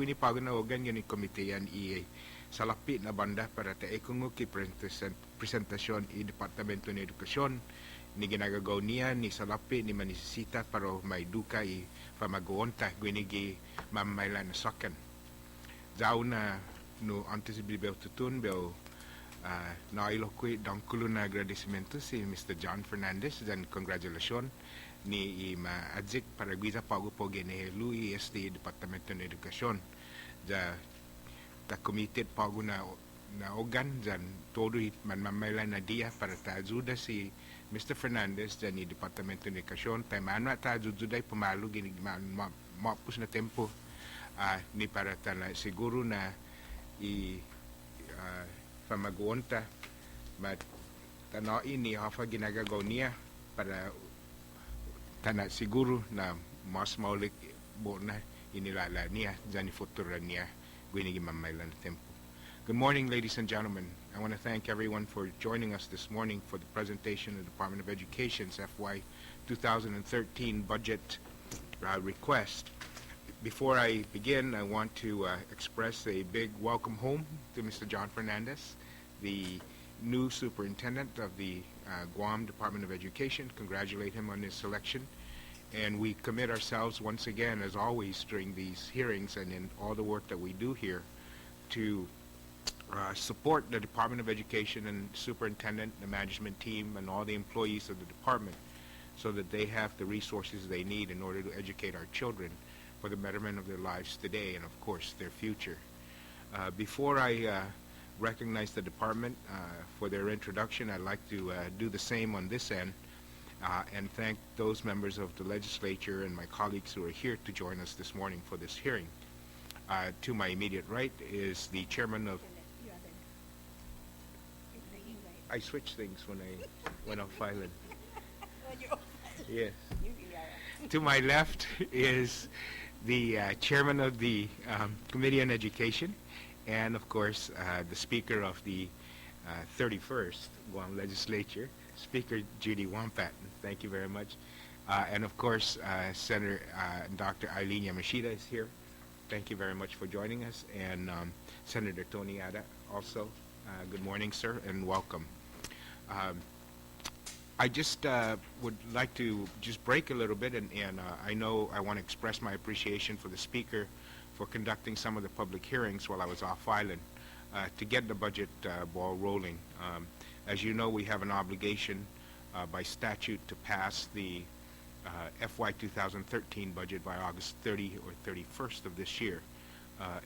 gwini pago na ogan yun komite yan sa lapi na banda para ta ikungo ki presentasyon i Departamento ni Edukasyon ni ginagagaw niya ni sa lapi ni manisisita para may duka i pamaguonta gwini gi mamaylan na sakan. Daw na no antes bibel tutun bel na ilokwi dangkulo na agradecimiento si Mr. John Fernandez dan congratulacion ni maadzik para guisa pago po ginehelu este Departamento ni Edukasyon da committed pago na organ dan todo man mamaylan na dia para ta ajuda si Mr. Fernandez dan ni Departamento ni Edukasyon tay man ta ajuda pamalu gini mapus na tempo ni para ta na siguro na pamaguonta mat tanain ni hafa ginagagaw niya para tana siguro na mas maulik bo na inilala niya dyan futuro niya gwinigi mamaylan tempo. Good morning, ladies and gentlemen. I want to thank everyone for joining us this morning for the presentation of the Department of Education's FY 2013 budget request. Before I begin, I want to express a big welcome home to Mr. John Fernandez, the new superintendent of the Guam Department of Education. Congratulate him on his selection. And we commit ourselves once again, as always, during these hearings and in all the work that we do here to support the Department of Education and superintendent, the management team, and all the employees of the department so that they have the resources they need in order to educate our children for the betterment of their lives today and, of course, their future. Before I recognize the department for their introduction, I'd like to do the same on this end and thank those members of the legislature and my colleagues who are here to join us this morning for this hearing. To my immediate right is the chairman of... I switch things when I'm filing. Yes. To my left is the chairman of the Committee on Education and, of course, the speaker of the 31st Guam Legislature, Speaker Judy Wampat. Thank you very much. And, of course, Senator Dr. Eileen Yamashita is here. Thank you very much for joining us. And Senator Tony Ada also. Good morning, sir, and welcome. I just would like to just break a little bit, and I know I want to express my appreciation for the speaker for conducting some of the public hearings while I was off island to get the budget ball rolling. As you know, we have an obligation by statute to pass the FY 2013 budget by August 30 or 31st of this year.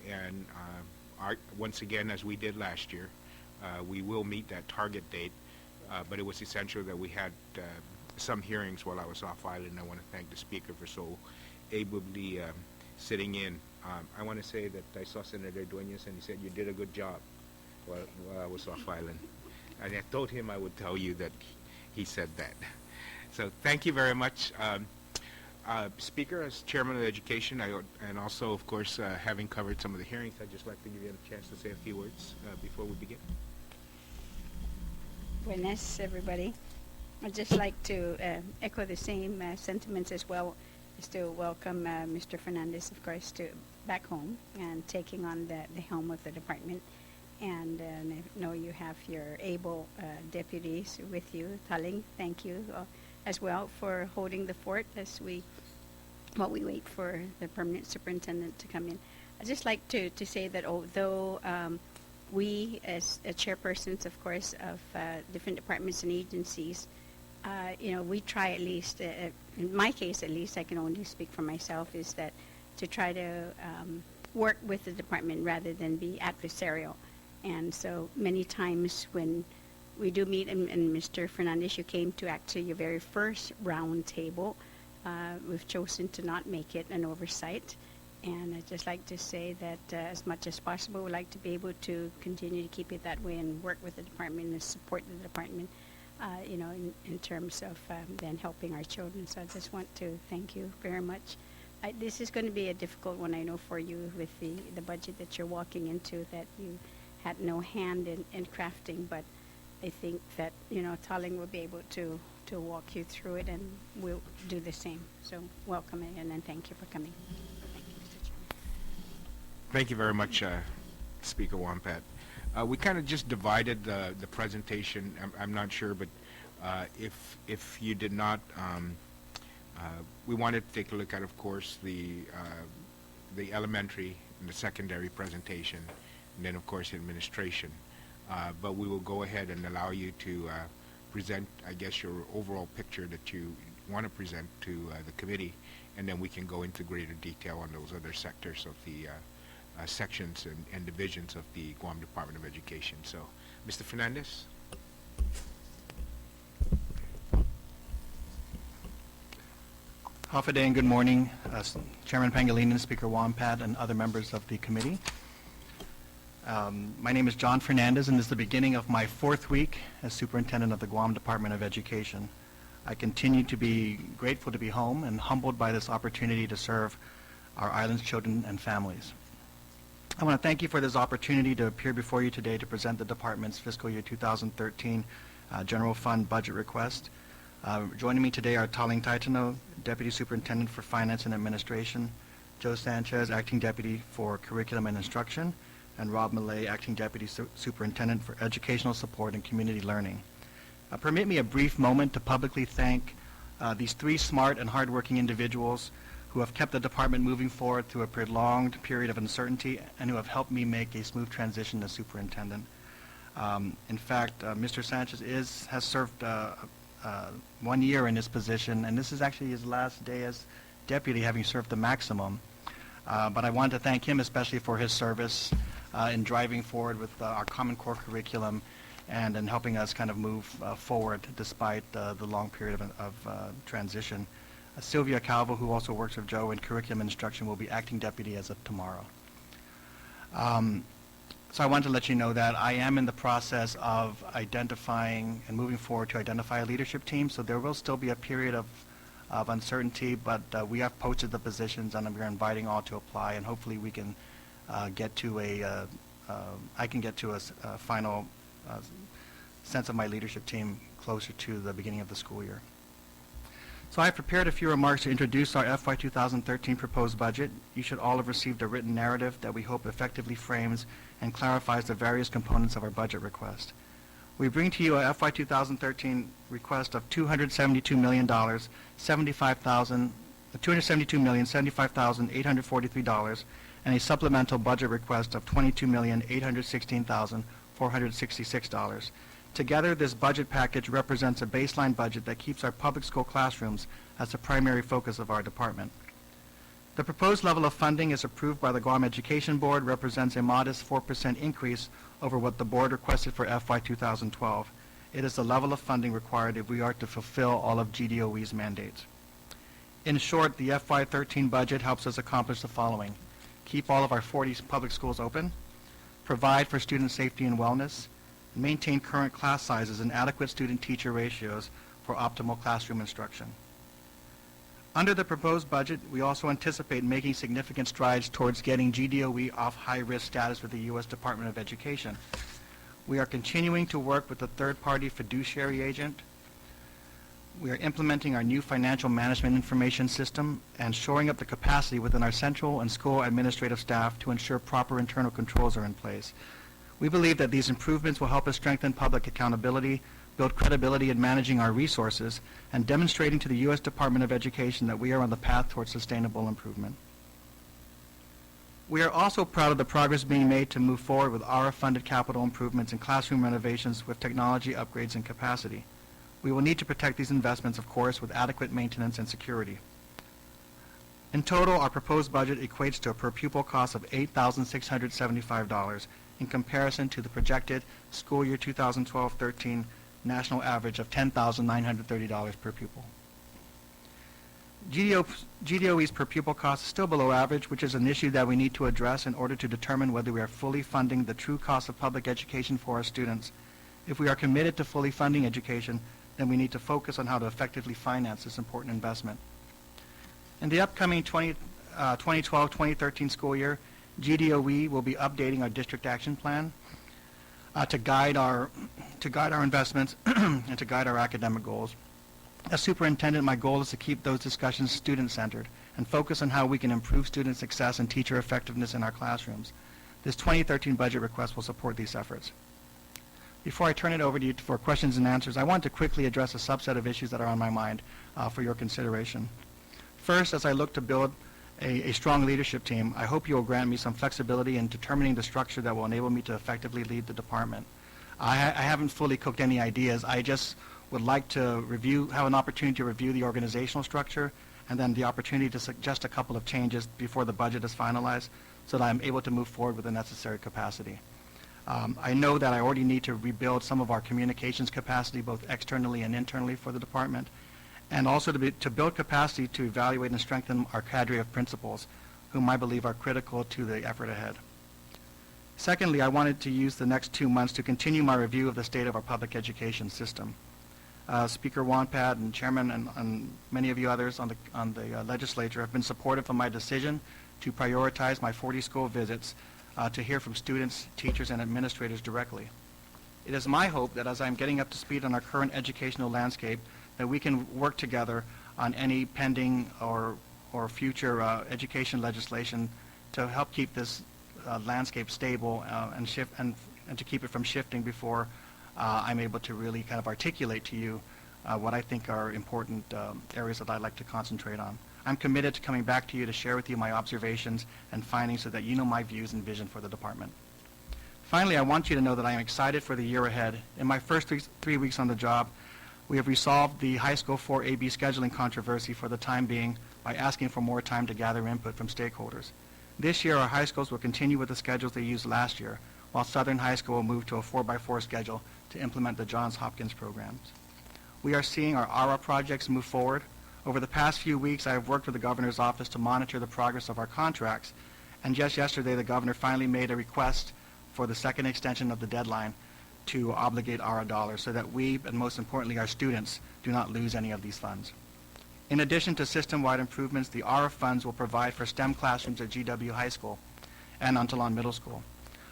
And once again, as we did last year, we will meet that target date. But it was essential that we had some hearings while I was off island. I want to thank the speaker for so ably sitting in. I want to say that I saw Senator Duenas and he said you did a good job while I was off island. And I told him I would tell you that he said that. So thank you very much. Speaker, as Chairman of Education, and also, of course, having covered some of the hearings, I'd just like to give you a chance to say a few words before we begin. Buenas, everybody. I'd just like to echo the same sentiments as well, is to welcome Mr. Fernandez, of course, to back home and taking on the helm of the department. And I know you have your able deputies with you. Taling, thank you as well for holding the fort as we wait for the permanent superintendent to come in. I'd just like to say that although we, as chairpersons, of course, of different departments and agencies, we try at least, in my case at least, I can only speak for myself, is that to try to work with the department rather than be adversarial. And so many times when we do meet, and Mr. Fernandez, you came to actually your very first round table, we've chosen to not make it an oversight. And I'd just like to say that as much as possible, we'd like to be able to continue to keep it that way and work with the department and support the department, in terms of then helping our children. So I just want to thank you very much. This is going to be a difficult one, I know, for you with the budget that you're walking into, that you had no hand in crafting, but I think that, Taling will be able to walk you through it, and we'll do the same. So welcome again, and thank you for coming. Thank you very much, Speaker Wampat. We kind of just divided the presentation. I'm not sure, but if you did not, we wanted to take a look at, of course, the elementary and the secondary presentation, and then, of course, administration. But we will go ahead and allow you to present, I guess, your overall picture that you want to present to the committee, and then we can go into greater detail on those other sectors of the sections and divisions of the Guam Department of Education. So, Mr. Fernandez? Hafa Day and good morning, Chairman Pangilinan, Speaker Wampat, and other members of the committee. My name is John Fernandez, and this is the beginning of my 4th week as Superintendent of the Guam Department of Education. I continue to be grateful to be home and humbled by this opportunity to serve our island's children and families. I want to thank you for this opportunity to appear before you today to present the department's fiscal year 2013 general fund budget request. Joining me today are Taling Taitano, Deputy Superintendent for Finance and Administration, Joe Sanchez, Acting Deputy for Curriculum and Instruction, and Rob Millay, Acting Deputy Superintendent for Educational Support and Community Learning. Permit me a brief moment to publicly thank these 3 smart and hardworking individuals who have kept the department moving forward through a prolonged period of uncertainty and who have helped me make a smooth transition as superintendent. In fact, Mr. Sanchez has served 1 year in this position, and this is actually his last day as deputy, having served the maximum. But I want to thank him especially for his service in driving forward with our Common Core curriculum and in helping us kind of move forward despite the long period of transition. Sylvia Calvo, who also works with Joe in curriculum instruction, will be acting deputy as of tomorrow. So I want to let you know that I am in the process of identifying and moving forward to identify a leadership team, so there will still be a period of uncertainty, but we have posted the positions and we're inviting all to apply, and hopefully we can get to I can get to a final sense of my leadership team closer to the beginning of the school year. So I have prepared a few remarks to introduce our FY 2013 proposed budget. You should all have received a written narrative that we hope effectively frames and clarifies the various components of our budget request. We bring to you a FY 2013 request of $272,075,843 and a supplemental budget request of $22,816,466. Together, this budget package represents a baseline budget that keeps our public school classrooms as the primary focus of our department. The proposed level of funding is approved by the Guam Education Board, represents a modest 4% increase over what the board requested for FY 2012. It is the level of funding required if we are to fulfill all of GDOE's mandates. In short, the FY 13 budget helps us accomplish the following: keep all of our 40 public schools open, provide for student safety and wellness, maintain current class sizes and adequate student-teacher ratios for optimal classroom instruction. Under the proposed budget, we also anticipate making significant strides towards getting GDOE off high-risk status with the U.S. Department of Education. We are continuing to work with the third-party fiduciary agent. We are implementing our new financial management information system and shoring up the capacity within our central and school administrative staff to ensure proper internal controls are in place. We believe that these improvements will help us strengthen public accountability, build credibility in managing our resources, and demonstrating to the U.S. Department of Education that we are on the path towards sustainable improvement. We are also proud of the progress being made to move forward with ARA-funded capital improvements and classroom renovations with technology upgrades and capacity. We will need to protect these investments, of course, with adequate maintenance and security. In total, our proposed budget equates to a per-pupil cost of $8,675 in comparison to the projected school year 2012-13 national average of $10,930 per pupil. GDOE's per pupil cost is still below average, which is an issue that we need to address in order to determine whether we are fully funding the true cost of public education for our students. If we are committed to fully funding education, then we need to focus on how to effectively finance this important investment. In the upcoming 2012-2013 school year, GDOE will be updating our district action plan to guide our investments and to guide our academic goals. As superintendent, my goal is to keep those discussions student-centered and focus on how we can improve student success and teacher effectiveness in our classrooms. This 2013 budget request will support these efforts. Before I turn it over to you for questions and answers, I want to quickly address a subset of issues that are on my mind for your consideration. First, as I look to build a strong leadership team, I hope you will grant me some flexibility in determining the structure that will enable me to effectively lead the department. I haven't fully cooked any ideas. I just would like to have an opportunity to review the organizational structure and then the opportunity to suggest a couple of changes before the budget is finalized so that I'm able to move forward with the necessary capacity. I know that I already need to rebuild some of our communications capacity, both externally and internally for the department, and also to build capacity to evaluate and strengthen our cadre of principals, whom I believe are critical to the effort ahead. Secondly, I wanted to use the next 2 months to continue my review of the state of our public education system. Speaker Wanpad and Chairman and many of you others on the legislature have been supportive of my decision to prioritize my 40 school visits to hear from students, teachers, and administrators directly. It is my hope that as I'm getting up to speed on our current educational landscape, that we can work together on any pending or future education legislation to help keep this landscape stable and to keep it from shifting before I'm able to really kind of articulate to you what I think are important areas that I'd like to concentrate on. I'm committed to coming back to you to share with you my observations and findings so that you know my views and vision for the department. Finally, I want you to know that I am excited for the year ahead. In my first three weeks on the job, we have resolved the high school 4AB scheduling controversy for the time being by asking for more time to gather input from stakeholders. This year, our high schools will continue with the schedules they used last year, while Southern High School will move to a 4x4 schedule to implement the Johns Hopkins programs. We are seeing our ARA projects move forward. Over the past few weeks, I have worked with the governor's office to monitor the progress of our contracts, and just yesterday, the governor finally made a request for the second extension of the deadline to obligate ARA dollars so that we, and most importantly, our students, do not lose any of these funds. In addition to system-wide improvements, the ARA funds will provide for STEM classrooms at GW High School and Untalon Middle School.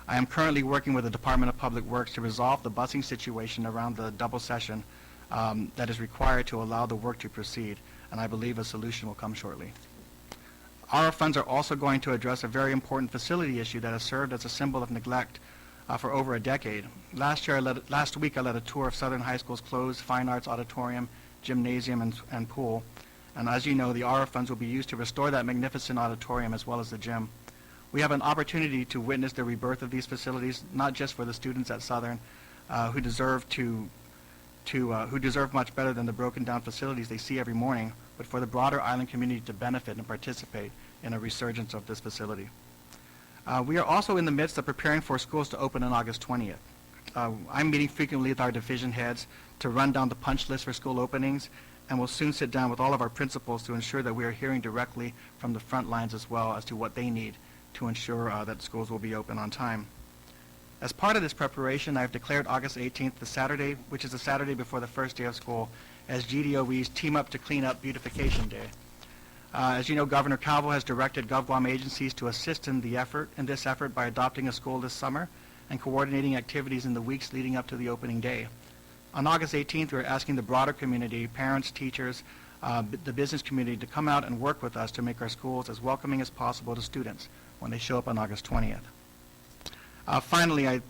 I am currently working with the Department of Public Works to resolve the busing situation around the double session that is required to allow the work to proceed, and I believe a solution will come shortly. ARA funds are also going to address a very important facility issue that has served as a symbol of neglect for over a decade. Last week I led a tour of Southern High School's closed fine arts auditorium, gymnasium, and pool. And as you know, the ARA funds will be used to restore that magnificent auditorium as well as the gym. We have an opportunity to witness the rebirth of these facilities, not just for the students at Southern, who deserve much better than the broken down facilities they see every morning, but for the broader island community to benefit and participate in a resurgence of this facility. We are also in the midst of preparing for schools to open on August 20th. I'm meeting frequently with our division heads to run down the punch list for school openings, and will soon sit down with all of our principals to ensure that we are hearing directly from the front lines as well as to what they need to ensure that schools will be open on time. As part of this preparation, I've declared August 18th, the Saturday, which is the Saturday before the first day of school, as GDOE's Team Up to Clean Up Beautification Day. As you know, Governor Calvo has directed GovGuam agencies to assist in this effort by adopting a school this summer and coordinating activities in the weeks leading up to the opening day. On August 18th, we're asking the broader community, parents, teachers, the business community to come out and work with us to make our schools as welcoming as possible to students when they show up on August 20th. Finally,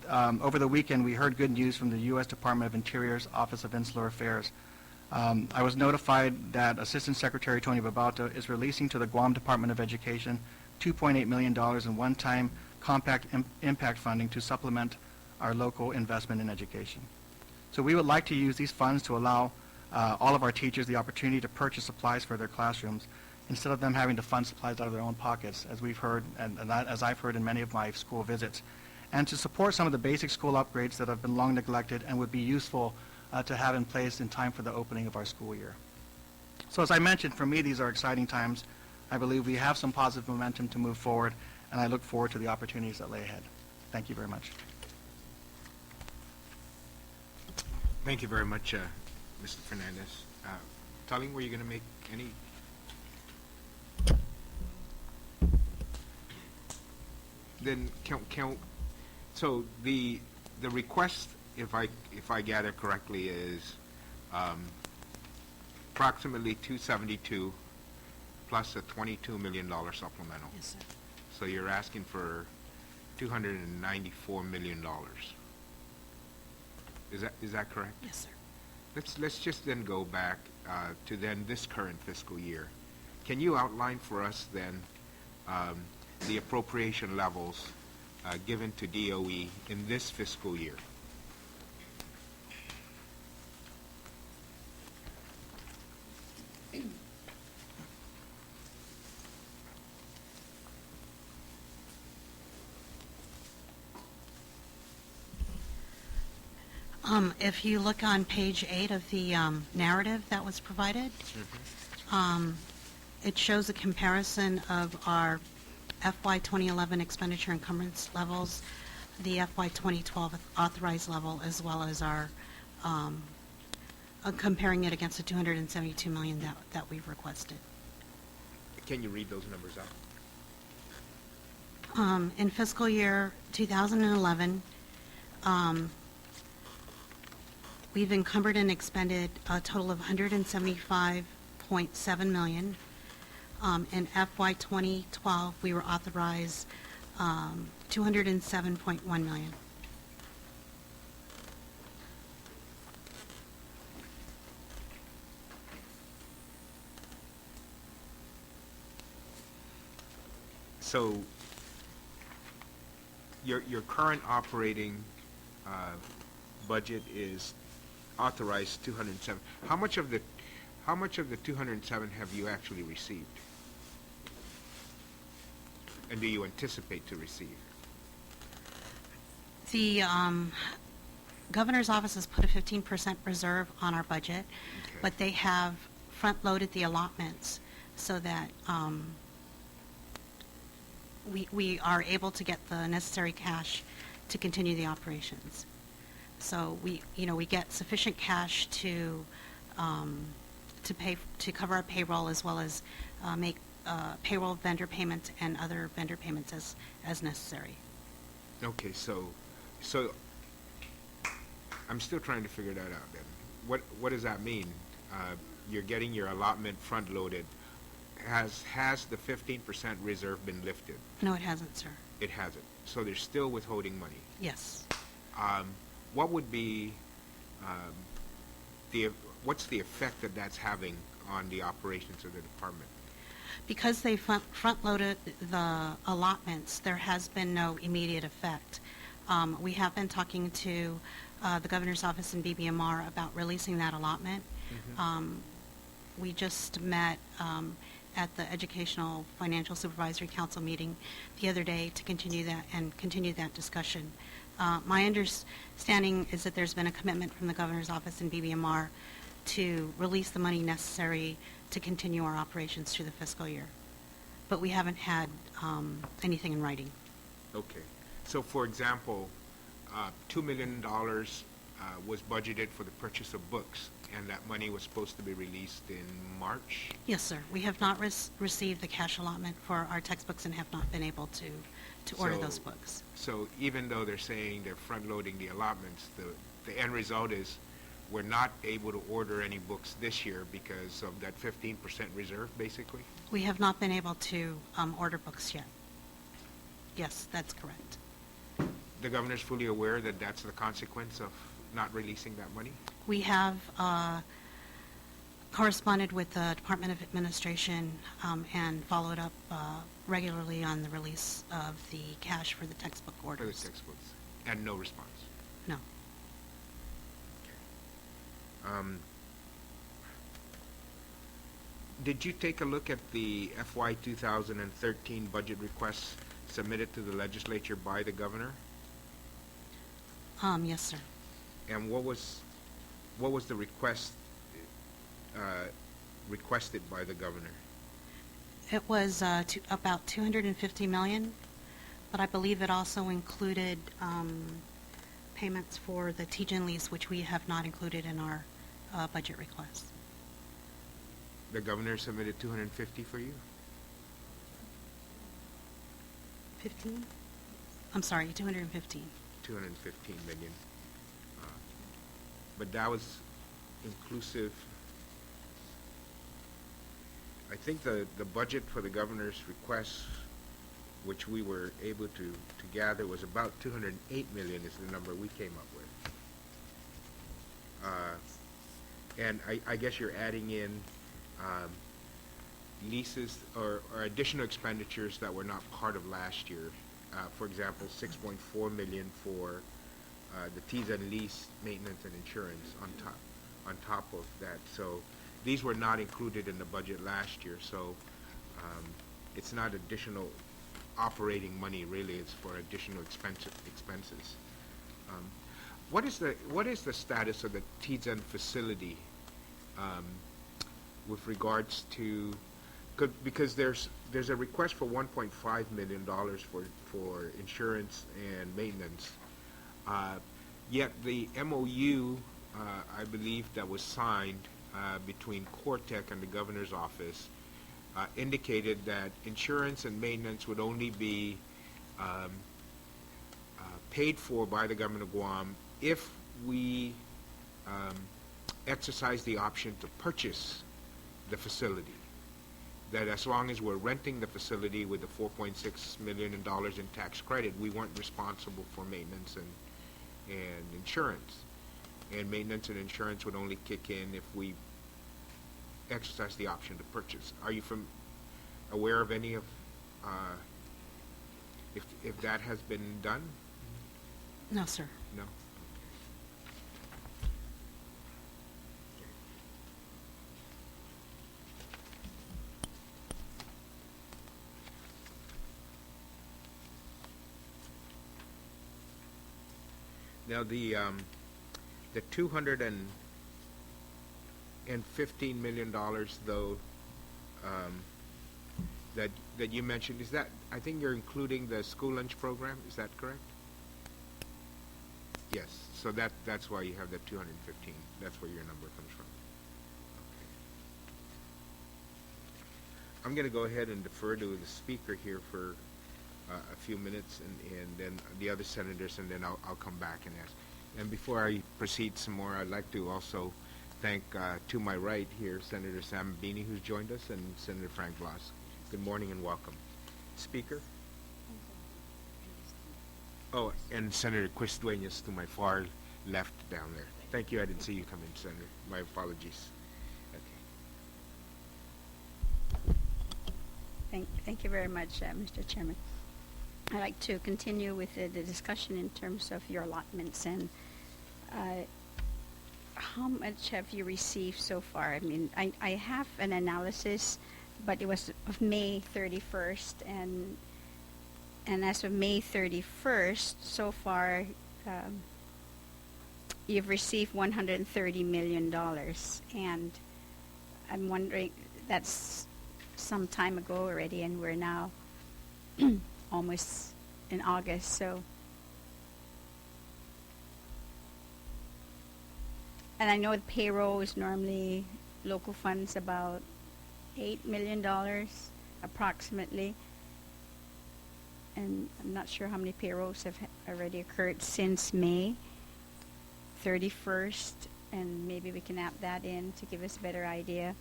over the weekend, we heard good news from the U.S. Department of Interior's Office of Insular Affairs. I was notified that Assistant Secretary Tony Babauta is releasing to the Guam Department of Education $2.8 million in one-time compact impact funding to supplement our local investment in education. So we would like to use these funds to allow all of our teachers the opportunity to purchase supplies for their classrooms instead of them having to fund supplies out of their own pockets, as we've heard and as I've heard in many of my school visits, and to support some of the basic school upgrades that have been long neglected and would be useful to have in place in time for the opening of our school year. So as I mentioned, for me, these are exciting times. I believe we have some positive momentum to move forward, and I look forward to the opportunities that lay ahead. Thank you very much. Thank you very much, Mr. Fernandez. Tully, were you going to make any? Then so the request, if I gather correctly, is approximately $272 plus a $22 million supplemental. Yes, sir. So you're asking for $294 million. Is that correct? Yes, sir. Let's just then go back to then this current fiscal year. Can you outline for us then the appropriation levels given to DOE in this fiscal year? If you look on page 8 of the narrative that was provided, it shows a comparison of our FY 2011 expenditure encumbrance levels, the FY 2012 authorized level, as well as our comparing it against the $272 million that we've requested. Can you read those numbers out? In fiscal year 2011, we've encumbered and expended a total of $175.7 million. In FY 2012, we were authorized $207.1 million. So your current operating budget is authorized 207. How much of the 207 have you actually received? And do you anticipate to receive? The governor's office has put a 15% reserve on our budget, Okay. but they have front-loaded the allotments so that we are able to get the necessary cash to continue the operations. So we get sufficient cash to cover our payroll, as well as make payroll vendor payments and other vendor payments as necessary. Okay, so I'm still trying to figure that out then. What does that mean? You're getting your allotment front-loaded. Has the 15% reserve been lifted? No, it hasn't, sir. It hasn't. So they're still withholding money. Yes. What would be what's the effect that that's having on the operations of the department? Because they front-loaded the allotments, there has been no immediate effect. We have been talking to the governor's office and BBMR about releasing that allotment. We just met at the Educational Financial Supervisory Council meeting the other day to continue that discussion. My understanding is that there's been a commitment from the governor's office and BBMR to release the money necessary to continue our operations through the fiscal year. But we haven't had anything in writing. Okay. So, for example, $2 million was budgeted for the purchase of books, and that money was supposed to be released in March? Yes, sir. We have not received the cash allotment for our textbooks and have not been able to order those books. So even though they're saying they're front-loading the allotments, the end result is we're not able to order any books this year because of that 15% reserve, basically? We have not been able to order books yet. Yes, that's correct. The governor's fully aware that that's the consequence of not releasing that money? We have corresponded with the Department of Administration and followed up regularly on the release of the cash for the textbook For orders. the textbooks? And no response? No. Did you take a look at the FY 2013 budget requests submitted to the legislature by the governor? Yes, sir. And what was the request requested by the governor? It was about $250 million, but I believe it also included payments for the TGN lease, which we have not included in our budget request. The governor submitted 250 for you? 15? I'm sorry, 215. 215 million. But that was inclusive. I think the budget for the governor's request, which we were able to gather, was about 208 million is the number we came up with. And I guess you're adding in leases or additional expenditures that were not part of last year. For example, 6.4 million for the T's and lease maintenance and insurance on top of that. So these were not included in the budget last year. So it's not additional operating money, really. It's for additional expenses. What is the status of the Tizen facility with regards to, because there's a request for $1.5 million for insurance and maintenance, yet the MOU I believe that was signed between Cortec and the governor's office indicated that insurance and maintenance would only be paid for by the government of Guam if we exercise the option to purchase the facility. That as long as we're renting the facility with the $4.6 million in tax credit, we weren't responsible for maintenance and insurance. And maintenance and insurance would only kick in if we exercise the option to purchase. Are you aware of any of, if that has been done? No, sir. No? Now the $215 million though that you mentioned, is that, I think you're including the school lunch program, is that correct? Yes, so that's why you have that 215. That's where your number comes from. Okay. I'm going to go ahead and defer to the speaker here for a few minutes, and then the other senators, and then I'll come back and ask. And before I proceed some more, I'd like to also thank to my right here Senator Sam Bini, who's joined us, and Senator Frank Blas. Good morning and welcome. Speaker? Oh, and Senator Chris Duenas to my far left down there. Thank you. I didn't see you come in, Senator. My apologies. Okay. Thank you very much, Mr. Chairman. I'd like to continue with the discussion in terms of your allotments and how much have you received so far? I mean, I have an analysis, but it was of May 31st, and as of May 31st, so far, you've received $130 million, and I'm wondering, that's some time ago already, and we're now almost in August, so. And I know the payroll is normally local funds about $8 million approximately. And I'm not sure how many payrolls have already occurred since May 31st, and maybe we can add that in to give us a better idea.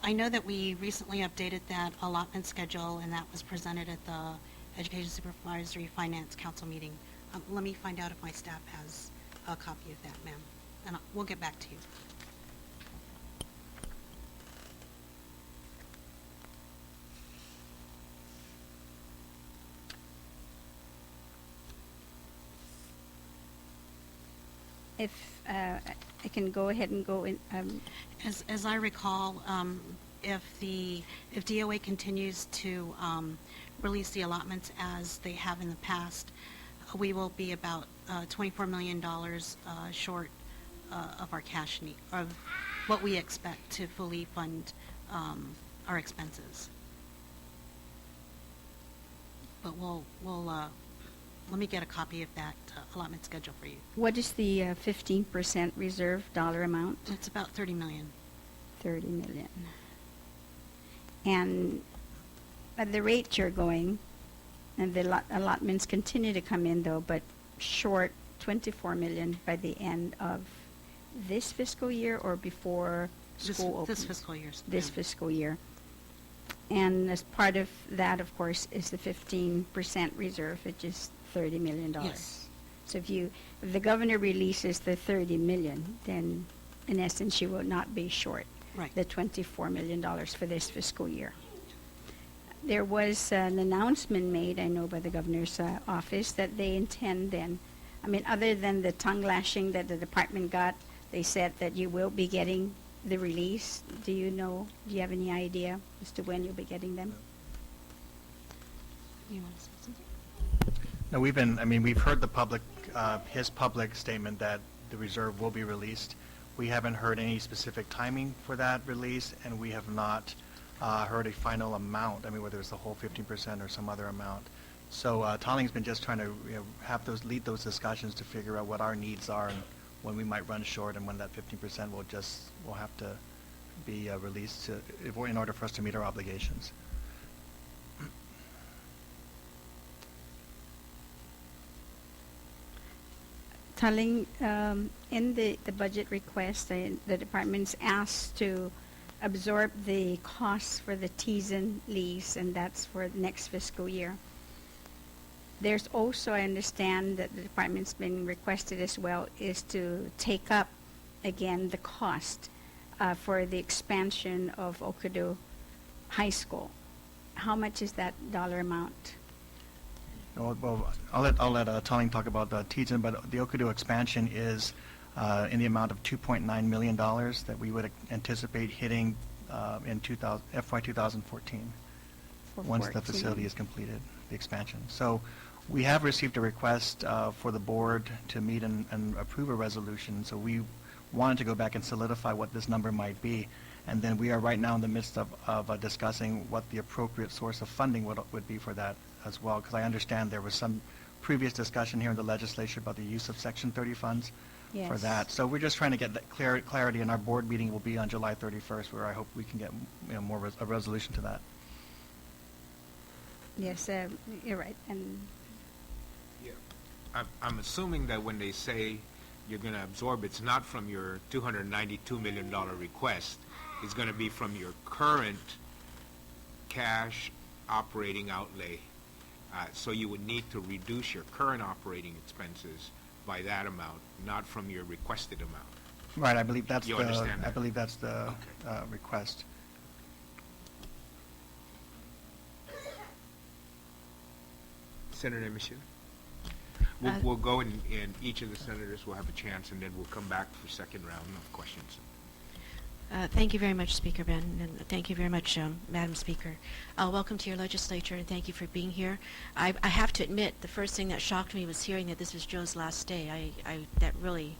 I know that we recently updated that allotment schedule, and that was presented at the Education Supervisory Finance Council meeting. Let me find out if my staff has a copy of that, ma'am, and we'll get back to you. If I can go ahead and go in. As I recall, if DOA continues to release the allotments as they have in the past, we will be about $24 million short of our cash need, of what we expect to fully fund our expenses. But we'll let me get a copy of that allotment schedule for you. What is the 15% reserve dollar amount? It's about $30 million. 30 million. And at the rate you're going, and the allotments continue to come in though, but short 24 million by the end of this fiscal year or before school This opens. fiscal year. This yeah. fiscal year. And as part of that, of course, is the 15% reserve, which is $30 million. Yes. So if the governor releases the 30 million, then in essence, you will not be short Right. the $24 million for this fiscal year. There was an announcement made, I know, by the governor's office that they intend then, I mean, other than the tongue lashing that the department got, they said that you will be getting the release. Do you have any idea as to when you'll be getting them? You want to say something? No, we've heard the public, his public statement that the reserve will be released. We haven't heard any specific timing for that release, and we have not heard a final amount. I mean, whether it's the whole 15% or some other amount. So Tolling's been just trying to lead those discussions to figure out what our needs are and when we might run short, and when that 15% will have to be released in order for us to meet our obligations. Telling, in the budget request, the department's asked to absorb the costs for the Tizen lease, and that's for next fiscal year. There's also, I understand that the department's been requested as well, is to take up again the cost for the expansion of Okado High School. How much is that dollar amount? Well, I'll let Tolling talk about the Tizen, but the Okado expansion is in the amount of $2.9 million that we would anticipate hitting in FY 2014 For once the 14? facility is completed, the expansion. So we have received a request for the board to meet and approve a resolution. So we wanted to go back and solidify what this number might be. And then we are right now in the midst of discussing what the appropriate source of funding would be for that as well, because I understand there was some previous discussion here in the legislature about the use of Section 30 funds for Yes. that. So we're just trying to get that clarity, and our board meeting will be on July 31st, where I hope we can get a resolution to that. Yes, you're right. And Yeah. I'm assuming that when they say you're going to absorb, it's not from your $292 million request. It's going to be from your current cash operating outlay. So you would need to reduce your current operating expenses by that amount, not from your requested amount. Right, I believe that's You understand that? I believe that's the Okay. request. Senator Michelle? We'll go and each of the senators will have a chance, and then we'll come back for second round of questions. Thank you very much, Speaker Ben, and thank you very much, Madam Speaker. Welcome to your legislature, and thank you for being here. I have to admit, the first thing that shocked me was hearing that this was Joe's last day. That really,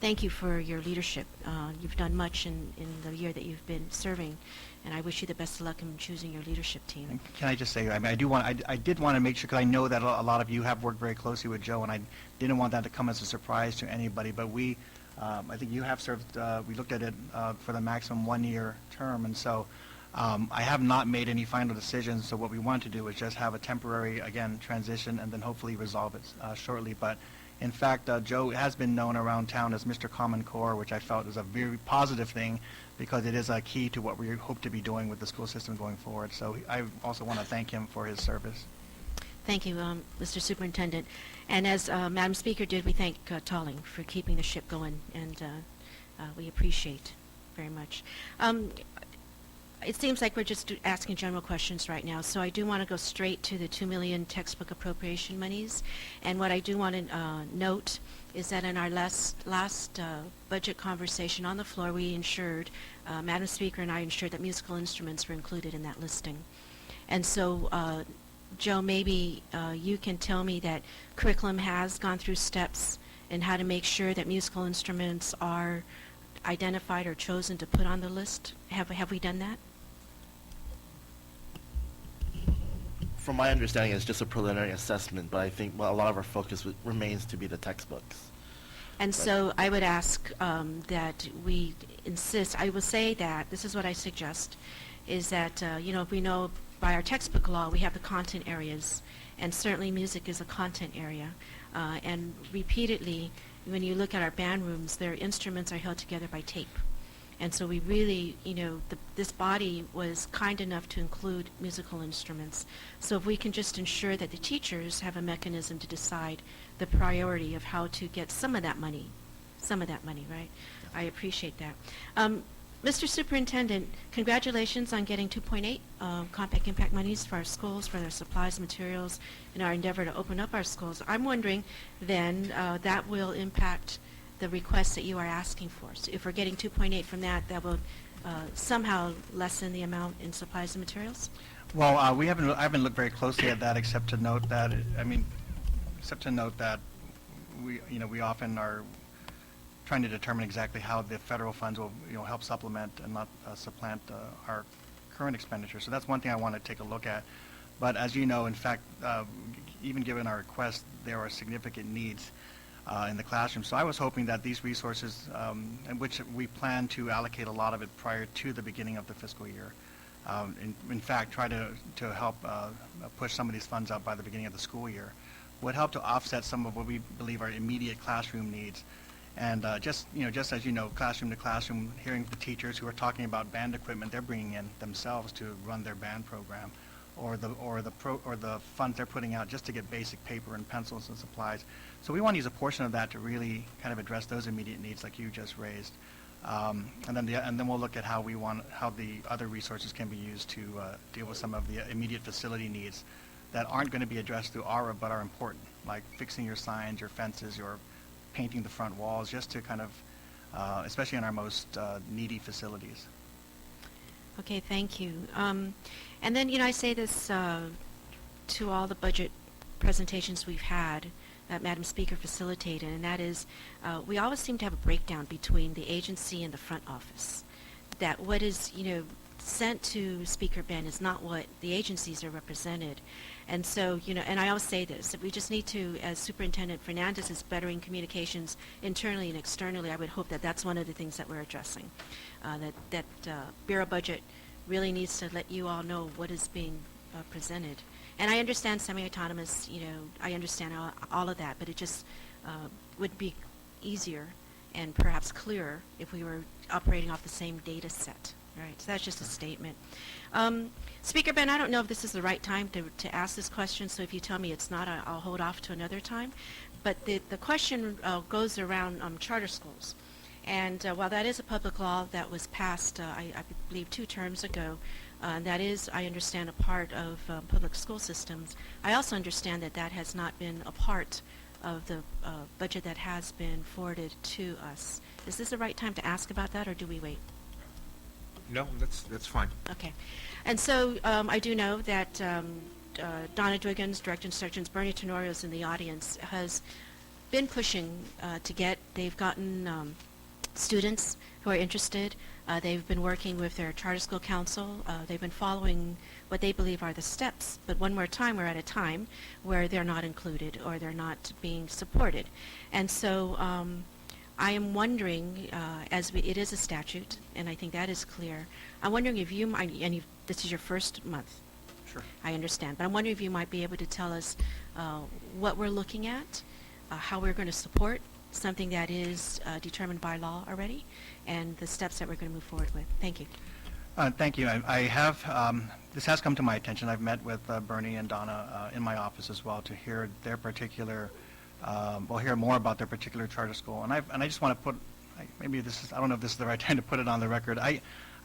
thank you for your leadership. You've done much in the year that you've been serving, and I wish you the best of luck in choosing your leadership team. And can I just say, I did want to make sure, because I know that a lot of you have worked very closely with Joe, and I didn't want that to come as a surprise to anybody, but I think you have served, we looked at it for the maximum one-year term, and so I have not made any final decisions, so what we want to do is just have a temporary, again, transition, and then hopefully resolve it shortly. But in fact, Joe has been known around town as Mr. Common Core, which I felt is a very positive thing, because it is a key to what we hope to be doing with the school system going forward. So I also want to thank him for his service. Thank you, Mr. Superintendent. And as Madam Speaker did, we thank Tolling for keeping the ship going, and we appreciate very much. It seems like we're just asking general questions right now, so I do want to go straight to the $2 million textbook appropriation monies. And what I do want to note is that in our last budget conversation on the floor, we ensured, Madam Speaker and I ensured that musical instruments were included in that listing. And so Joe, maybe you can tell me that curriculum has gone through steps in how to make sure that musical instruments are identified or chosen to put on the list. Have we done that? From my understanding, it's just a preliminary assessment, but I think a lot of our focus remains to be the textbooks. And so I would ask that we insist, I will say that, this is what I suggest, is that, we know by our textbook law, we have the content areas, and certainly music is a content area. And repeatedly, when you look at our band rooms, their instruments are held together by tape. And so we really, this body was kind enough to include musical instruments. So if we can just ensure that the teachers have a mechanism to decide the priority of how to get some of that money, right? I appreciate that. Mr. Superintendent, congratulations on getting 2.8 compact impact monies for our schools, for their supplies and materials, in our endeavor to open up our schools. I'm wondering then that will impact the requests that you are asking for. So if we're getting 2.8 from that, that will somehow lessen the amount in supplies and materials? Well, I haven't looked very closely at that, except to note that we often are trying to determine exactly how the federal funds will help supplement and not supplant our current expenditure. So that's one thing I want to take a look at. But as you know, in fact, even given our request, there are significant needs in the classroom. So I was hoping that these resources, in which we plan to allocate a lot of it prior to the beginning of the fiscal year, in fact, try to help push some of these funds out by the beginning of the school year, would help to offset some of what we believe are immediate classroom needs. And just as you know, classroom to classroom, hearing the teachers who are talking about band equipment they're bringing in themselves to run their band program, or the funds they're putting out just to get basic paper and pencils and supplies. So we want to use a portion of that to really kind of address those immediate needs like you just raised. And then we'll look at how the other resources can be used to deal with some of the immediate facility needs that aren't going to be addressed through ARA but are important, like fixing your signs, your fences, your painting the front walls, just to kind of, especially in our most needy facilities. Okay, thank you. And then, I say this to all the budget presentations we've had that Madam Speaker facilitated, and that is we always seem to have a breakdown between the agency and the front office. That what is, sent to Speaker Ben is not what the agencies are represented. And so, and I always say this, that we just need to, as Superintendent Fernandez is bettering communications internally and externally, I would hope that that's one of the things that we're addressing. That Bureau budget really needs to let you all know what is being presented. And I understand semi-autonomous, I understand all of that, but it just would be easier and perhaps clearer if we were operating off the same data set. Right, so that's just a statement. Speaker Ben, I don't know if this is the right time to ask this question, so if you tell me it's not, I'll hold off to another time. But the question goes around charter schools. And while that is a public law that was passed, I believe 2 terms ago, and that is, I understand, a part of public school systems, I also understand that that has not been a part of the budget that has been forwarded to us. Is this the right time to ask about that, or do we wait? No, that's fine. Okay. And so I do know that Donna Dwiggins, Director of Instructions, Bernie Tenorio is in the audience, has been pushing they've gotten students who are interested. They've been working with their charter school council. They've been following what they believe are the steps. But one more time, we're at a time where they're not included or they're not being supported. And so I am wondering, it is a statute, and I think that is clear. I'm wondering if you might, and this is your first month. Sure. I understand, but I'm wondering if you might be able to tell us what we're looking at, how we're going to support something that is determined by law already, and the steps that we're going to move forward with. Thank you. Thank you. I have, this has come to my attention. I've met with Bernie and Donna in my office as well to hear their particular hear more about their particular charter school. And I just want to put, I don't know if this is the right time to put it on the record. I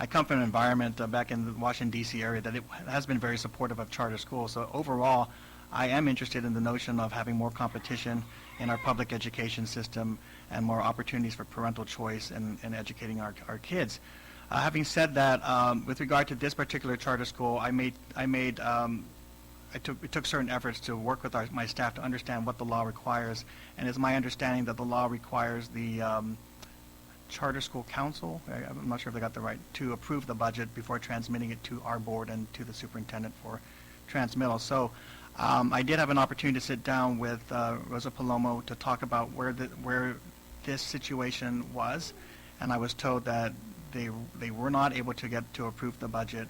come from an environment back in the Washington, D.C. area that it has been very supportive of charter schools. So overall, I am interested in the notion of having more competition in our public education system and more opportunities for parental choice in educating our kids. Having said that, with regard to this particular charter school, it took certain efforts to work with my staff to understand what the law requires, and it's my understanding that the law requires the Charter School Council, I'm not sure if I got the right, to approve the budget before transmitting it to our board and to the superintendent for transmittal. So I did have an opportunity to sit down with Rosa Palomo to talk about where this situation was, and I was told that they were not able to get to approve the budget.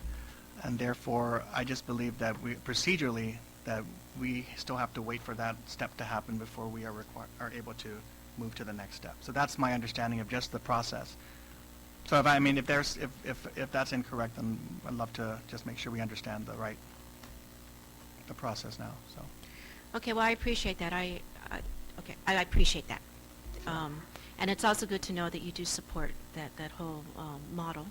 And therefore, I just believe that procedurally, that we still have to wait for that step to happen before we are able to move to the next step. So that's my understanding of just the process. So if, I mean, if there's, if that's incorrect, then I'd love to just make sure we understand the process now, so. Okay, well, I appreciate that. Okay, I appreciate that. And it's also good to know that you do support that whole model.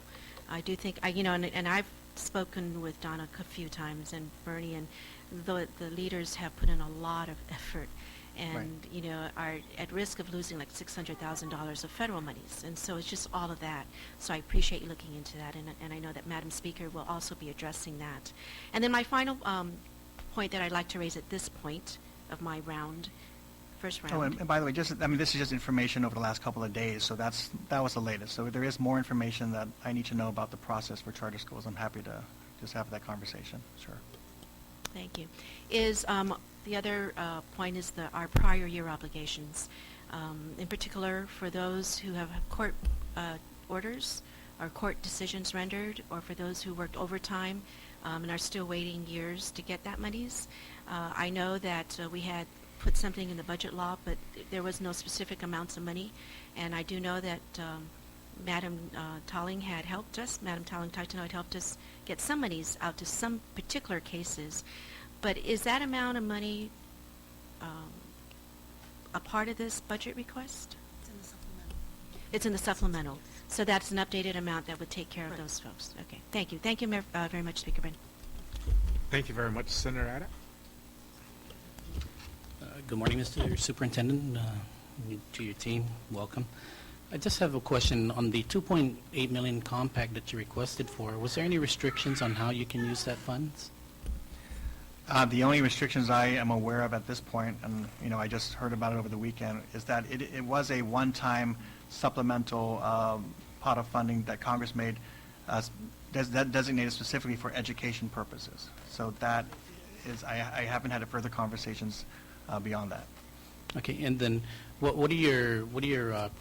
I do think, and I've spoken with Donna a few times and Bernie, and the leaders have put in a lot of effort and, are at risk of losing like $600,000 of federal monies. And so it's just all of that. So I appreciate you looking into that, and I know that Madam Speaker will also be addressing that. And then my final point that I'd like to raise at this point of my first round. Oh, and by the way, this is just information over the last couple of days, so that was the latest. So there is more information that I need to know about the process for charter schools. I'm happy to just have that conversation, sure. Thank you. The other point is our prior year obligations, in particular for those who have court orders or court decisions rendered, or for those who worked overtime and are still waiting years to get that monies. I know that we had put something in the budget law, but there was no specific amounts of money, and I do know that Madam Tolling had helped us, Madam Tolling-Titano had helped us get some monies out to some particular cases. But is that amount of money a part of this budget request? It's in the supplemental. It's in the supplemental. So that's an updated amount that would take care of those folks. Okay, thank you. Thank you very much, Speaker Brennan. Thank you very much, Senator Adams. Good morning, Mr. Superintendent, to your team, welcome. I just have a question on the 2.8 million compact that you requested for. Was there any restrictions on how you can use that funds? The only restrictions I am aware of at this point, and I just heard about it over the weekend, is that it was a one-time supplemental pot of funding that Congress made that designated specifically for education purposes. So that is, I haven't had further conversations beyond that. Okay, and then what are your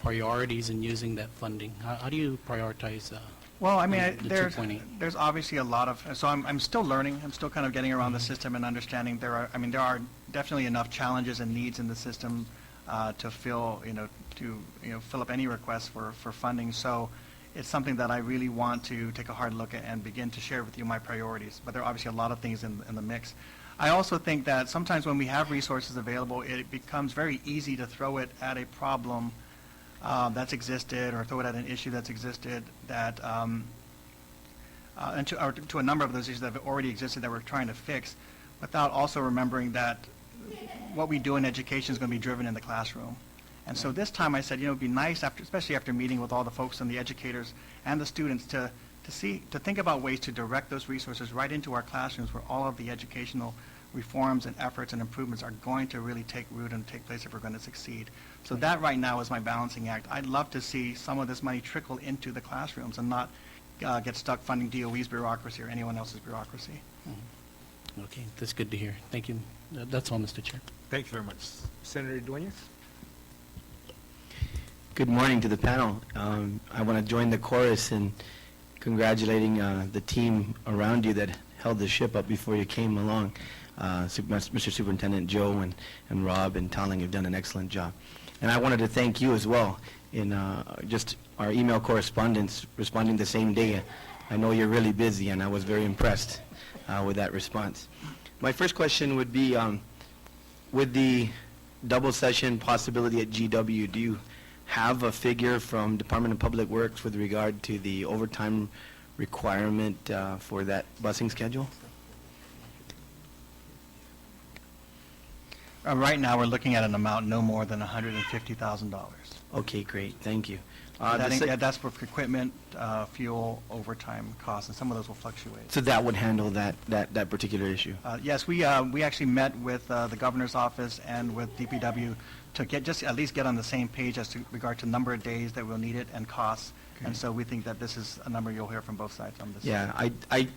priorities in using that funding? How do you prioritize? Well, I mean, the there's 2.8? there's obviously a lot of, so I'm still learning. I'm still kind of getting around the system and understanding there are definitely enough challenges and needs in the system to fill up any requests for funding. So it's something that I really want to take a hard look at and begin to share with you my priorities. But there are obviously a lot of things in the mix. I also think that sometimes when we have resources available, it becomes very easy to throw it at a problem that's existed, or throw it at an issue that's existed, that and to a number of those issues that have already existed that we're trying to fix, without also remembering that what we do in education is going to be driven in the classroom. And so this time I said, it'd be nice, especially after meeting with all the folks and the educators and the students, to think about ways to direct those resources right into our classrooms, where all of the educational reforms and efforts and improvements are going to really take root and take place if we're going to succeed. So that right now is my balancing act. I'd love to see some of this money trickle into the classrooms and not get stuck funding DOE's bureaucracy or anyone else's bureaucracy. Okay, that's good to hear. Thank you. That's all, Mr. Chair. Thank you very much. Senator Duenas? Good morning to the panel. I want to join the chorus in congratulating the team around you that held the ship up before you came along. Mr. Superintendent Joe and Rob and Tolling have done an excellent job. And I wanted to thank you as well in just our email correspondence, responding the same day. I know you're really busy, and I was very impressed with that response. My first question would be, with the double session possibility at GW, do you have a figure from Department of Public Works with regard to the overtime requirement for that busing schedule? Right now, we're looking at an amount no more than $150,000. Okay, great. Thank you. That's for equipment, fuel, overtime costs, and some of those will fluctuate. So that would handle that particular issue? Yes, we actually met with the governor's office and with DPW to at least get on the same page as to regard to number of days that we'll need it and costs. Okay. And so we think that this is a number you'll hear from both sides on this. Yeah, I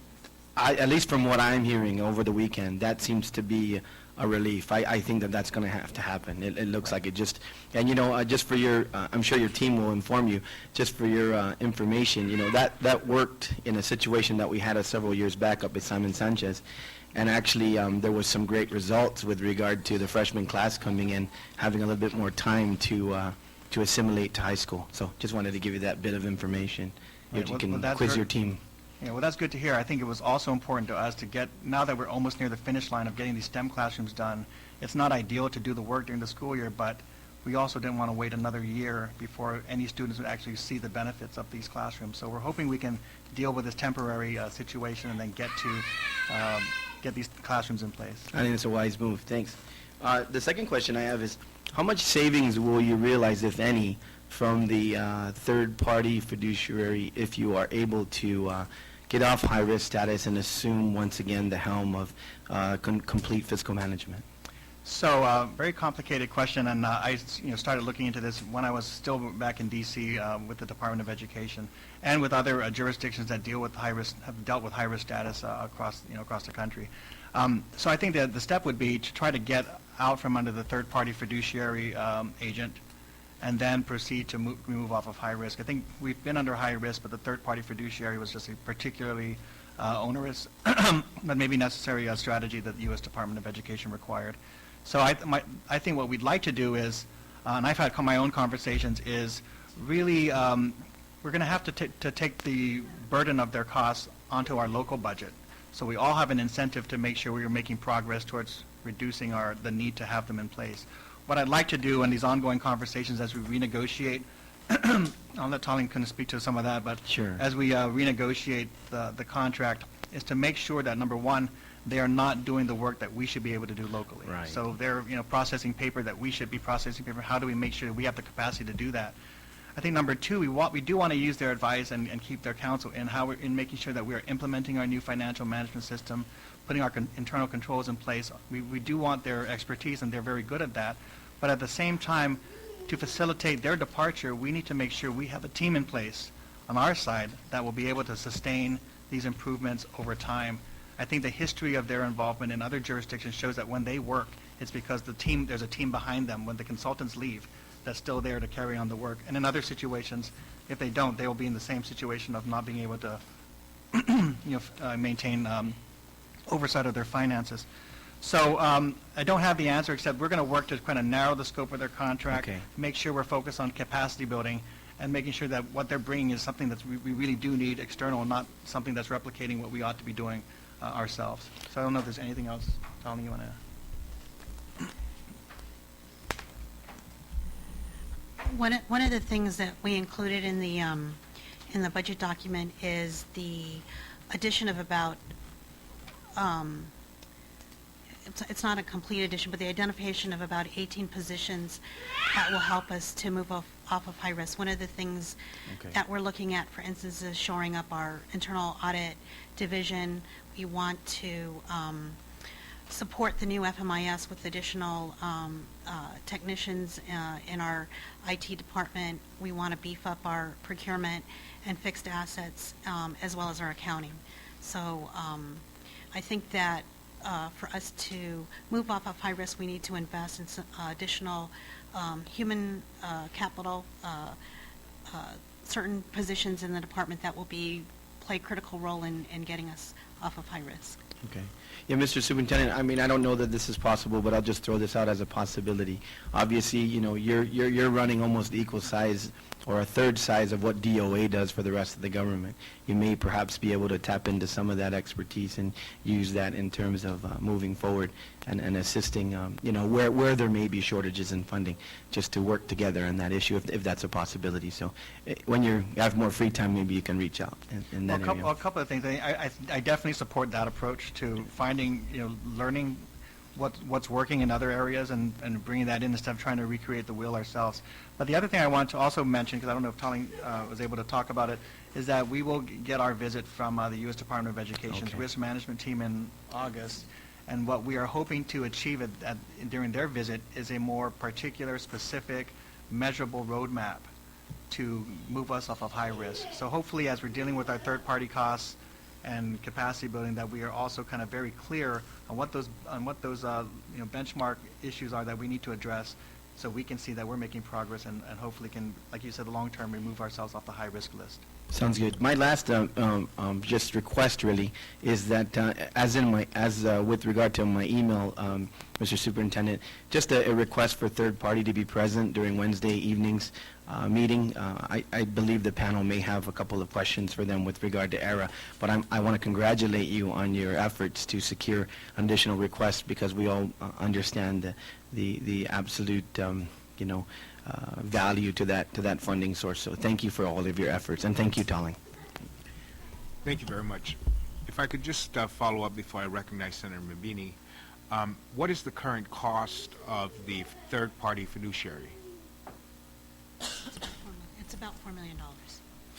at least from what I'm hearing over the weekend, that seems to be a relief. I think that's going to have to happen. It looks like it just, and just for your, I'm sure your team will inform you, just for your information, that worked in a situation that we had several years back up at Simon Sanchez. And actually, there was some great results with regard to the freshman class coming in, having a little bit more time to to assimilate to high school. So just wanted to give you that bit of information. You Right, well, can that's quiz very- your team. Yeah, well, that's good to hear. I think it was also important to us to get, now that we're almost near the finish line of getting these STEM classrooms done, it's not ideal to do the work during the school year, but we also didn't want to wait another year before any students would actually see the benefits of these classrooms. So we're hoping we can deal with this temporary situation and then get these classrooms in place. I think it's a wise move. Thanks. The second question I have is, how much savings will you realize, if any, from the third-party fiduciary if you are able to get off high-risk status and assume once again the helm of complete fiscal management? So, very complicated question, and I started looking into this when I was still back in D.C. With the Department of Education and with other jurisdictions that deal with have dealt with high-risk status across the country. So I think that the step would be to try to get out from under the third-party fiduciary agent, and then proceed to move off of high risk. I think we've been under high risk, but the third-party fiduciary was just a particularly onerous, but maybe necessary strategy that the U.S. Department of Education required. So I think what we'd like to do is, and I've had my own conversations, is really we're going to have to take the burden of their costs onto our local budget. So we all have an incentive to make sure we are making progress towards reducing the need to have them in place. What I'd like to do in these ongoing conversations as we renegotiate, I'll let Tolling kind of speak to some of that, but Sure. as we renegotiate the contract, is to make sure that, number one, they are not doing the work that we should be able to do locally. Right. So they're processing paper that we should be processing paper. How do we make sure that we have the capacity to do that? I think number two, we do want to use their advice and keep their counsel in making sure that we are implementing our new financial management system, putting our internal controls in place. We do want their expertise, and they're very good at that. But at the same time, to facilitate their departure, we need to make sure we have a team in place on our side that will be able to sustain these improvements over time. I think the history of their involvement in other jurisdictions shows that when they work, it's because there's a team behind them. When the consultants leave, that's still there to carry on the work. And in other situations, if they don't, they will be in the same situation of not being able to maintain oversight of their finances. So I don't have the answer, except we're going to work to kind of narrow the scope of their contract, Okay. make sure we're focused on capacity building, and making sure that what they're bringing is something that we really do need external, not something that's replicating what we ought to be doing ourselves. So I don't know if there's anything else, Tony, you want to add? One of the things that we included in the budget document is the addition of about, it's not a complete addition, but the identification of about 18 positions that will help us to move off of high risk. One of the things Okay. that we're looking at, for instance, is shoring up our internal audit division. We want to support the new FMIS with additional technicians in our IT department. We want to beef up our procurement and fixed assets, as well as our accounting. So I think that for us to move off of high risk, we need to invest in some additional human capital, certain positions in the department that will play a critical role in getting us off of high risk. Okay. Yeah, Mr. Superintendent, I mean, I don't know that this is possible, but I'll just throw this out as a possibility. Obviously, you're running almost equal size or a third size of what DOA does for the rest of the government. You may perhaps be able to tap into some of that expertise and use that in terms of moving forward and assisting, where there may be shortages in funding, just to work together on that issue if that's a possibility. So when you have more free time, maybe you can reach out in that area. A couple of things. I definitely support that approach to finding, learning what's working in other areas and bringing that in instead of trying to recreate the wheel ourselves. But the other thing I want to also mention, because I don't know if Tolling was able to talk about it, is that we will get our visit from the U.S. Department of Education's Okay. risk management team in August. And what we are hoping to achieve during their visit is a more particular, specific, measurable roadmap to move us off of high risk. So hopefully, as we're dealing with our third-party costs and capacity building, that we are also kind of very clear on what those benchmark issues are that we need to address, so we can see that we're making progress and hopefully can, like you said, long term, remove ourselves off the high risk list. Sounds good. My last just request really is that with regard to my email, Mr. Superintendent, just a request for third party to be present during Wednesday evening's meeting. I believe the panel may have a couple of questions for them with regard to ERA, but I want to congratulate you on your efforts to secure additional requests, because we all understand the absolute value to that funding source. So thank you for all of your efforts, and thank you, Tolling. Thank you very much. If I could just follow up before I recognize Senator Mabini. What is the current cost of the third-party fiduciary? It's about $4 million.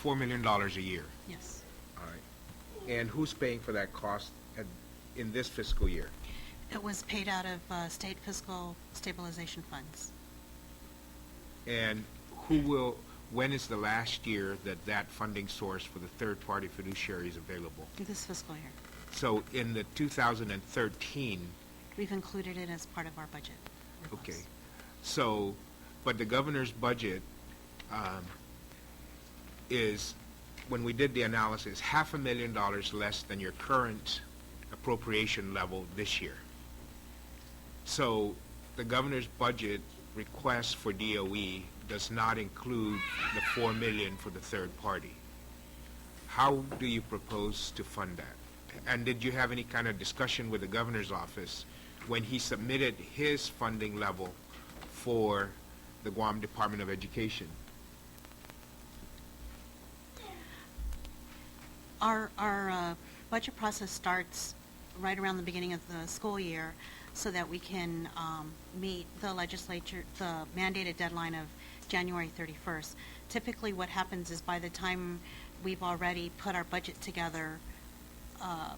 $4 million a year. Yes. All right. And who's paying for that cost in this fiscal year? It was paid out of state fiscal stabilization funds. And when is the last year that funding source for the third-party fiduciary is available? This fiscal year. So in the 2013, We've included it as part of our budget. okay. request. So, but the governor's budget is, when we did the analysis, $500,000 less than your current appropriation level this year. So the governor's budget request for DOE does not include the $4 million for the third party. How do you propose to fund that? And did you have any kind of discussion with the governor's office when he submitted his funding level for the Guam Department of Education? Our budget process starts right around the beginning of the school year so that we can meet the legislature, the mandated deadline of January 31st. Typically what happens is by the time we've already put our budget together, I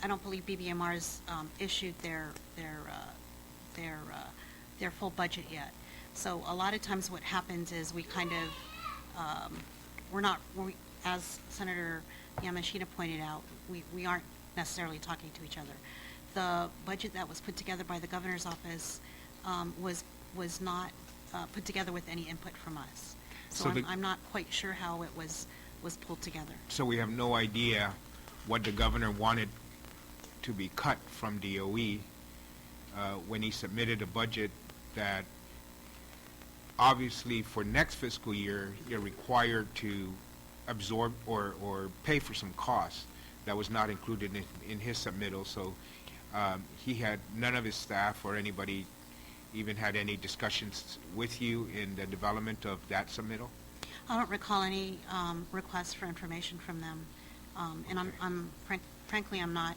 don't believe BBMR's issued their full budget yet. So a lot of times what happens is we kind of, as Senator Yamashita pointed out, we aren't necessarily talking to each other. The budget that was put together by the governor's office was not put together with any input from us. So I'm not quite sure how it was pulled together. So we have no idea what the governor wanted to be cut from DOE when he submitted a budget that obviously for next fiscal year you're required to absorb or pay for some costs that was not included in his submittal. So he had none of his staff or anybody even had any discussions with you in the development of that submittal? I don't recall any requests for information from them, and frankly I'm not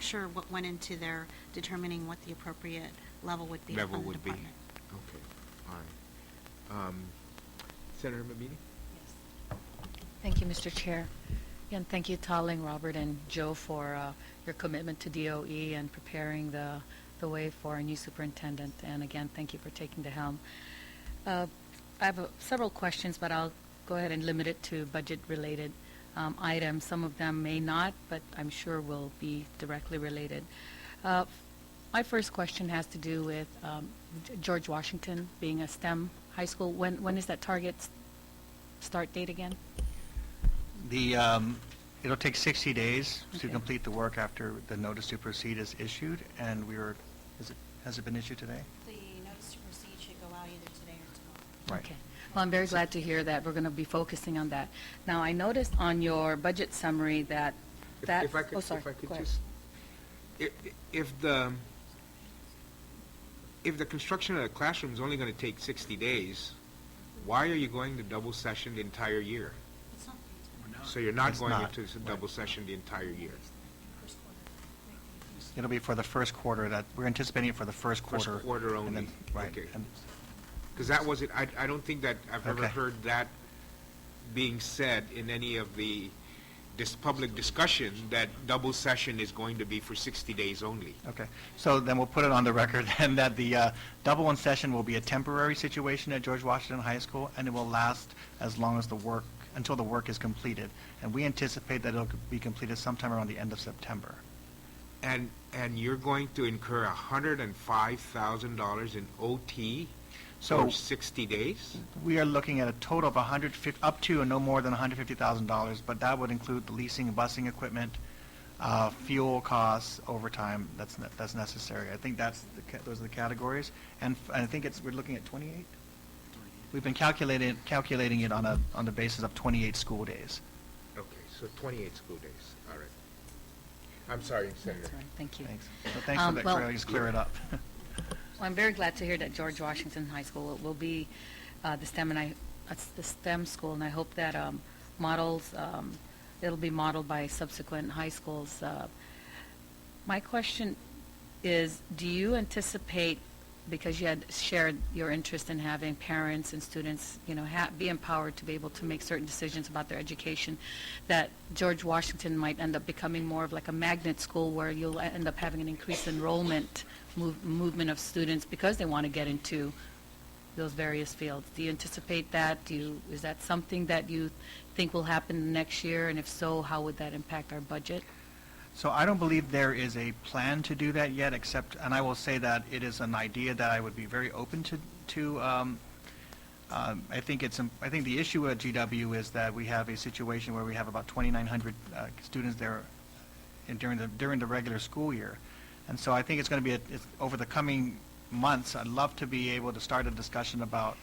sure what went into their determining what the appropriate level would be from the department. Okay, all right. Senator Mabini? Thank you, Mr. Chair. Again, thank you, Tolling, Robert, and Joe for your commitment to DOE and preparing the way for our new superintendent. And again, thank you for taking the helm. I have several questions, but I'll go ahead and limit it to budget-related items. Some of them may not, but I'm sure will be directly related. My first question has to do with George Washington being a STEM high school. When is that target start date again? It'll take 60 days to Okay. complete the work after the notice to proceed is issued, and has it been issued today? The notice to proceed should go out either today or tomorrow. Right. Okay. Well, I'm very glad to hear that. We're going to be focusing on that. Now, I noticed on your budget summary that If I could, oh, sorry. if I could Go ahead. just, if the construction of the classroom is only going to take 60 days, why are you going to double session the entire year? It's not So you're not It's going not, into double session the entire year? It'll be for the first quarter. That we're anticipating it for the first First quarter. quarter and only. then- Right. Okay. And- Because that wasn't, I don't think that I've ever Okay. heard that being said in any of the public discussion, that double session is going to be for 60 days only. Okay, so then we'll put it on the record then that the double one session will be a temporary situation at George Washington High School, and it will last as long as until the work is completed. And we anticipate that it'll be completed sometime around the end of September. And you're going to incur $105,000 in OT? So for 60 days? we are looking at a total of 150, up to and no more than $150,000, but that would include the leasing and busing equipment, fuel costs, overtime that's necessary. I think those are the categories, and I think we're looking at 28. We've been calculating it on the basis of 28 school days. Okay, so 28 school days, all right. I'm sorry, Senator. That's right. Thank you. Thanks. So thanks for that. Well- Just clear it up. Well, I'm very glad to hear that George Washington High School will be the STEM school, and I hope that it'll be modeled by subsequent high schools. My question is, do you anticipate, because you had shared your interest in having parents and students, be empowered to be able to make certain decisions about their education, that George Washington might end up becoming more of like a magnet school where you'll end up having an increased enrollment movement of students because they want to get into those various fields? Do you anticipate that? Is that something that you think will happen next year? And if so, how would that impact our budget? So I don't believe there is a plan to do that yet, and I will say that it is an idea that I would be very open to. I think the issue at GW is that we have a situation where we have about 2,900 students there during the regular school year, and so I think it's going to be over the coming months. I'd love to be able to start a discussion about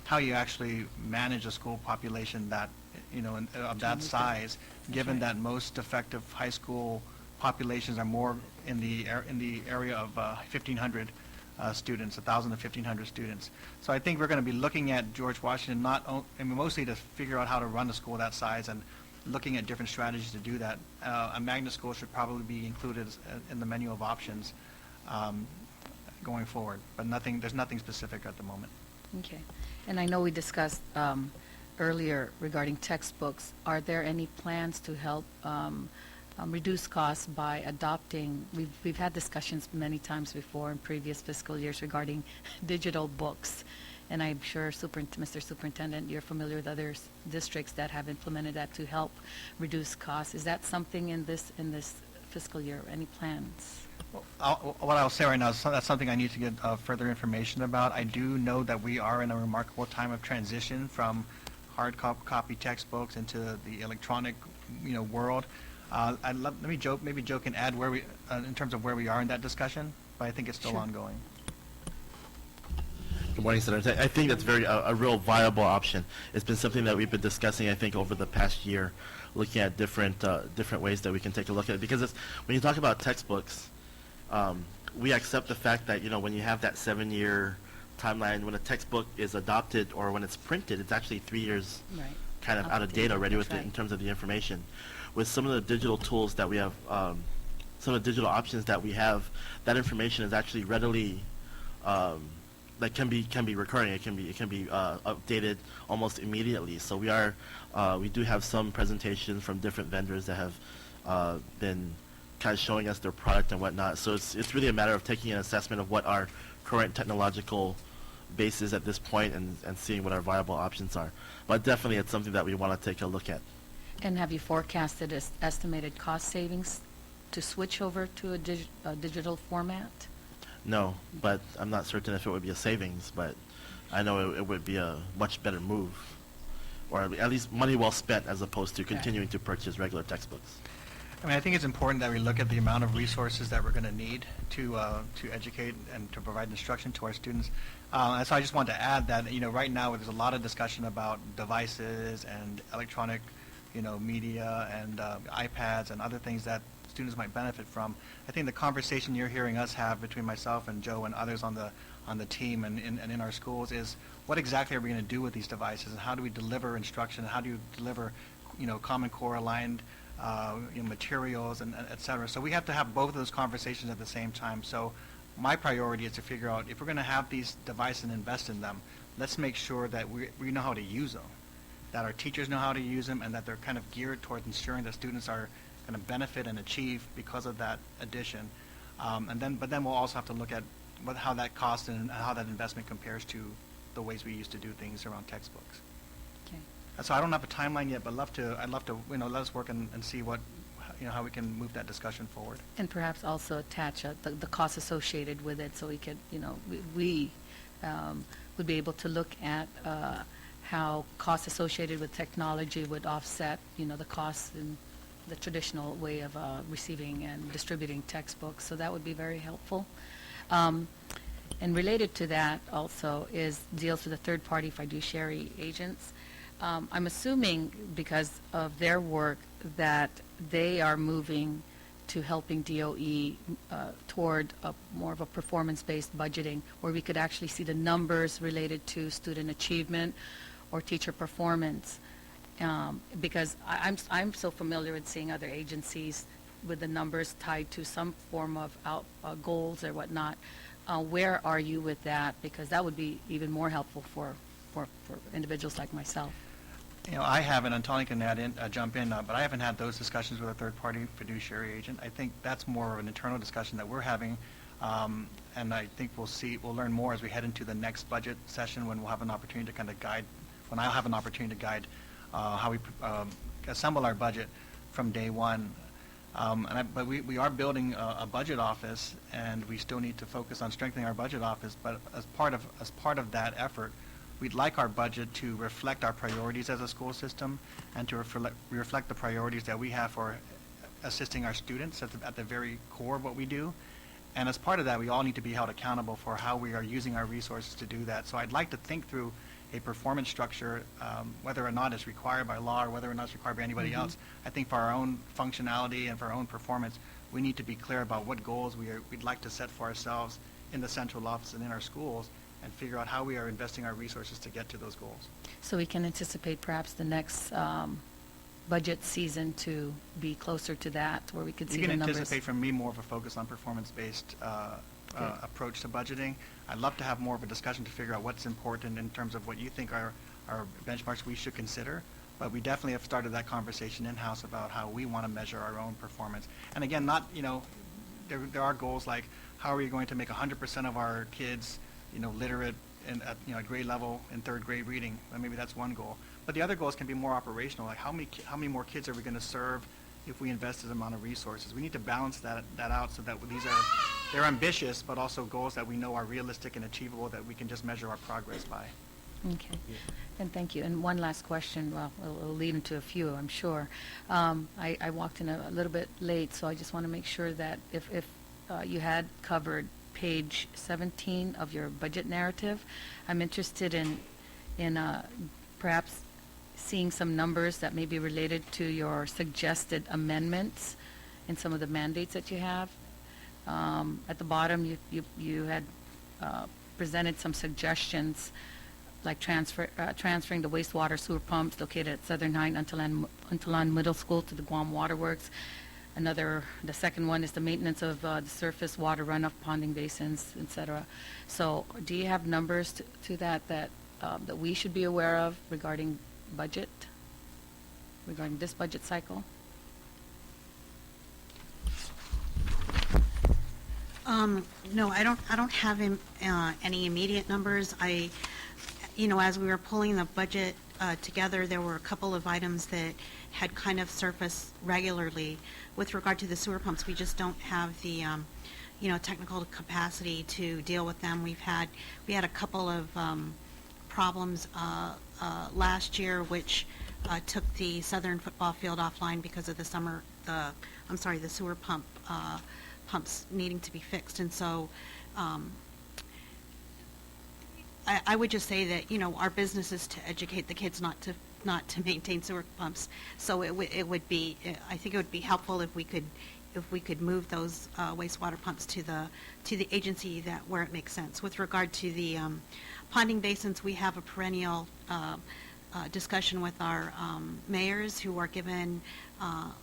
how you actually manage a school population that of that size, given that most effective high school populations are more in the area of 1,500 students, 1,000 to 1,500 students. So I think we're going to be looking at George Washington mostly to figure out how to run a school that size and looking at different strategies to do that. A magnet school should probably be included in the menu of options going forward, but there's nothing specific at the moment. Okay. And I know we discussed earlier regarding textbooks. Are there any plans to help reduce costs by adopting, we've had discussions many times before in previous fiscal years regarding digital books, and I'm sure Mr. Superintendent, you're familiar with other districts that have implemented that to help reduce costs. Is that something in this fiscal year? Any plans? What I'll say right now is that's something I need to get further information about. I do know that we are in a remarkable time of transition from hard copy textbooks into the electronic world. Maybe Joe can add where we in terms of where we are in that discussion, but I think it's still ongoing. Good morning, Senator. I think that's a real viable option. It's been something that we've been discussing, I think, over the past year, looking at different ways that we can take a look at it. Because when you talk about textbooks, we accept the fact that when you have that 7-year timeline, when a textbook is adopted or when it's printed, it's actually 3 years kind of out of date already with it in terms of the information. With some of the digital tools that we have, some of the digital options that we have, that information is actually readily that can be recurring. It can be updated almost immediately. So we do have some presentations from different vendors that have been kind of showing us their product and whatnot. So it's really a matter of taking an assessment of what our current technological base is at this point and seeing what our viable options are. But definitely it's something that we want to take a look at. And have you forecasted estimated cost savings to switch over to a digital format? No, but I'm not certain if it would be a savings, but I know it would be a much better move, or at least money well spent as opposed to continuing to purchase regular textbooks. I think it's important that we look at the amount of resources that we're going to need to educate and to provide instruction to our students. And so I just want to add that right now there's a lot of discussion about devices and electronic media and iPads and other things that students might benefit from. I think the conversation you're hearing us have between myself and Joe and others on the team and in our schools is what exactly are we going to do with these devices, and how do we deliver instruction, and how do you deliver Common Core aligned materials and et cetera. So we have to have both of those conversations at the same time. So my priority is to figure out if we're going to have these devices and invest in them, let's make sure that we know how to use them, that our teachers know how to use them, and that they're kind of geared towards ensuring that students are going to benefit and achieve because of that addition. But then we'll also have to look at how that cost and how that investment compares to the ways we used to do things around textbooks. Okay. So I don't have a timeline yet, but I'd love to let us work and see what how we can move that discussion forward. And perhaps also attach the cost associated with it, so we could we would be able to look at how costs associated with technology would offset, the costs in the traditional way of receiving and distributing textbooks. So that would be very helpful. And related to that also deals with the third-party fiduciary agents. I'm assuming because of their work that they are moving to helping DOE toward more of a performance-based budgeting, where we could actually see the numbers related to student achievement or teacher performance. Because I'm so familiar with seeing other agencies with the numbers tied to some form of goals or whatnot. Where are you with that? Because that would be even more helpful for individuals like myself. I haven't, and Tony can jump in, but I haven't had those discussions with a third-party fiduciary agent. I think that's more of an internal discussion that we're having, and I think we'll learn more as we head into the next budget session when we'll have an opportunity to kind of guide, when I'll have an opportunity to guide how we assemble our budget from day one. But we are building a budget office, and we still need to focus on strengthening our budget office. But as part of that effort, we'd like our budget to reflect our priorities as a school system, and to reflect the priorities that we have for assisting our students at the very core of what we do. And as part of that, we all need to be held accountable for how we are using our resources to do that. So I'd like to think through a performance structure, whether or not it's required by law or whether or not it's required by anybody else. I think for our own functionality and for our own performance, we need to be clear about what goals we'd like to set for ourselves in the central office and in our schools, and figure out how we are investing our resources to get to those goals. So we can anticipate perhaps the next budget season to be closer to that, where we could see the numbers. You can anticipate from me more of a focus on performance-based approach to budgeting. I'd love to have more of a discussion to figure out what's important in terms of what you think are benchmarks we should consider. But we definitely have started that conversation in-house about how we want to measure our own performance. And again, there are goals like how are we going to make 100% of our kids literate at grade level in third grade reading. Maybe that's one goal. But the other goals can be more operational, like how many more kids are we going to serve if we invest this amount of resources. We need to balance that out so that they're ambitious, but also goals that we know are realistic and achievable, that we can just measure our progress by. Okay. And thank you. And one last question. Well, it'll lead into a few, I'm sure. I walked in a little bit late, so I just want to make sure that if you had covered page 17 of your budget narrative, I'm interested in perhaps seeing some numbers that may be related to your suggested amendments in some of the mandates that you have. At the bottom, you had presented some suggestions, like transferring the wastewater sewer pumps located at Southern High and Untalan Middle School to the Guam Water Works. The second one is the maintenance of the surface water runoff ponding basins, etc. So do you have numbers to that we should be aware of regarding this budget cycle? No, I don't have any immediate numbers. As we were pulling the budget together, there were a couple of items that had kind of surfaced regularly. With regard to the sewer pumps, we just don't have the technical capacity to deal with them. We had a couple of problems last year, which took the Southern football field offline because of the sewer pumps needing to be fixed. And so I would just say that our business is to educate the kids, not to maintain sewer pumps. So I think it would be helpful if we could move those wastewater pumps to the agency where it makes sense. With regard to the ponding basins, we have a perennial discussion with our mayors, who are given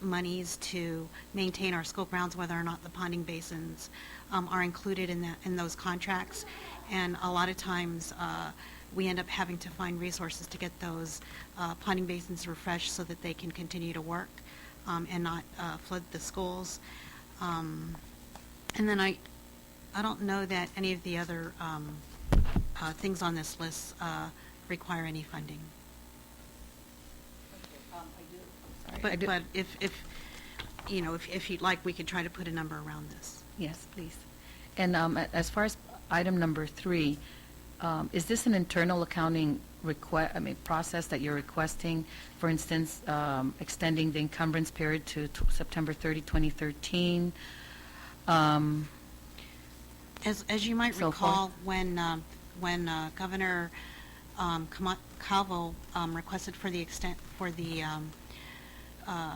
monies to maintain our school grounds, whether or not the ponding basins are included in those contracts. And a lot of times we end up having to find resources to get those ponding basins refreshed so that they can continue to work and not flood the schools. And then I don't know that any of the other things on this list require any funding. But if you'd like, we could try to put a number around this. Yes, please. And as far as item number 3, is this an internal accounting process that you're requesting? For instance, extending the encumbrance period to September 30, 2013? As you might So recall, when Governor Calvo requested for the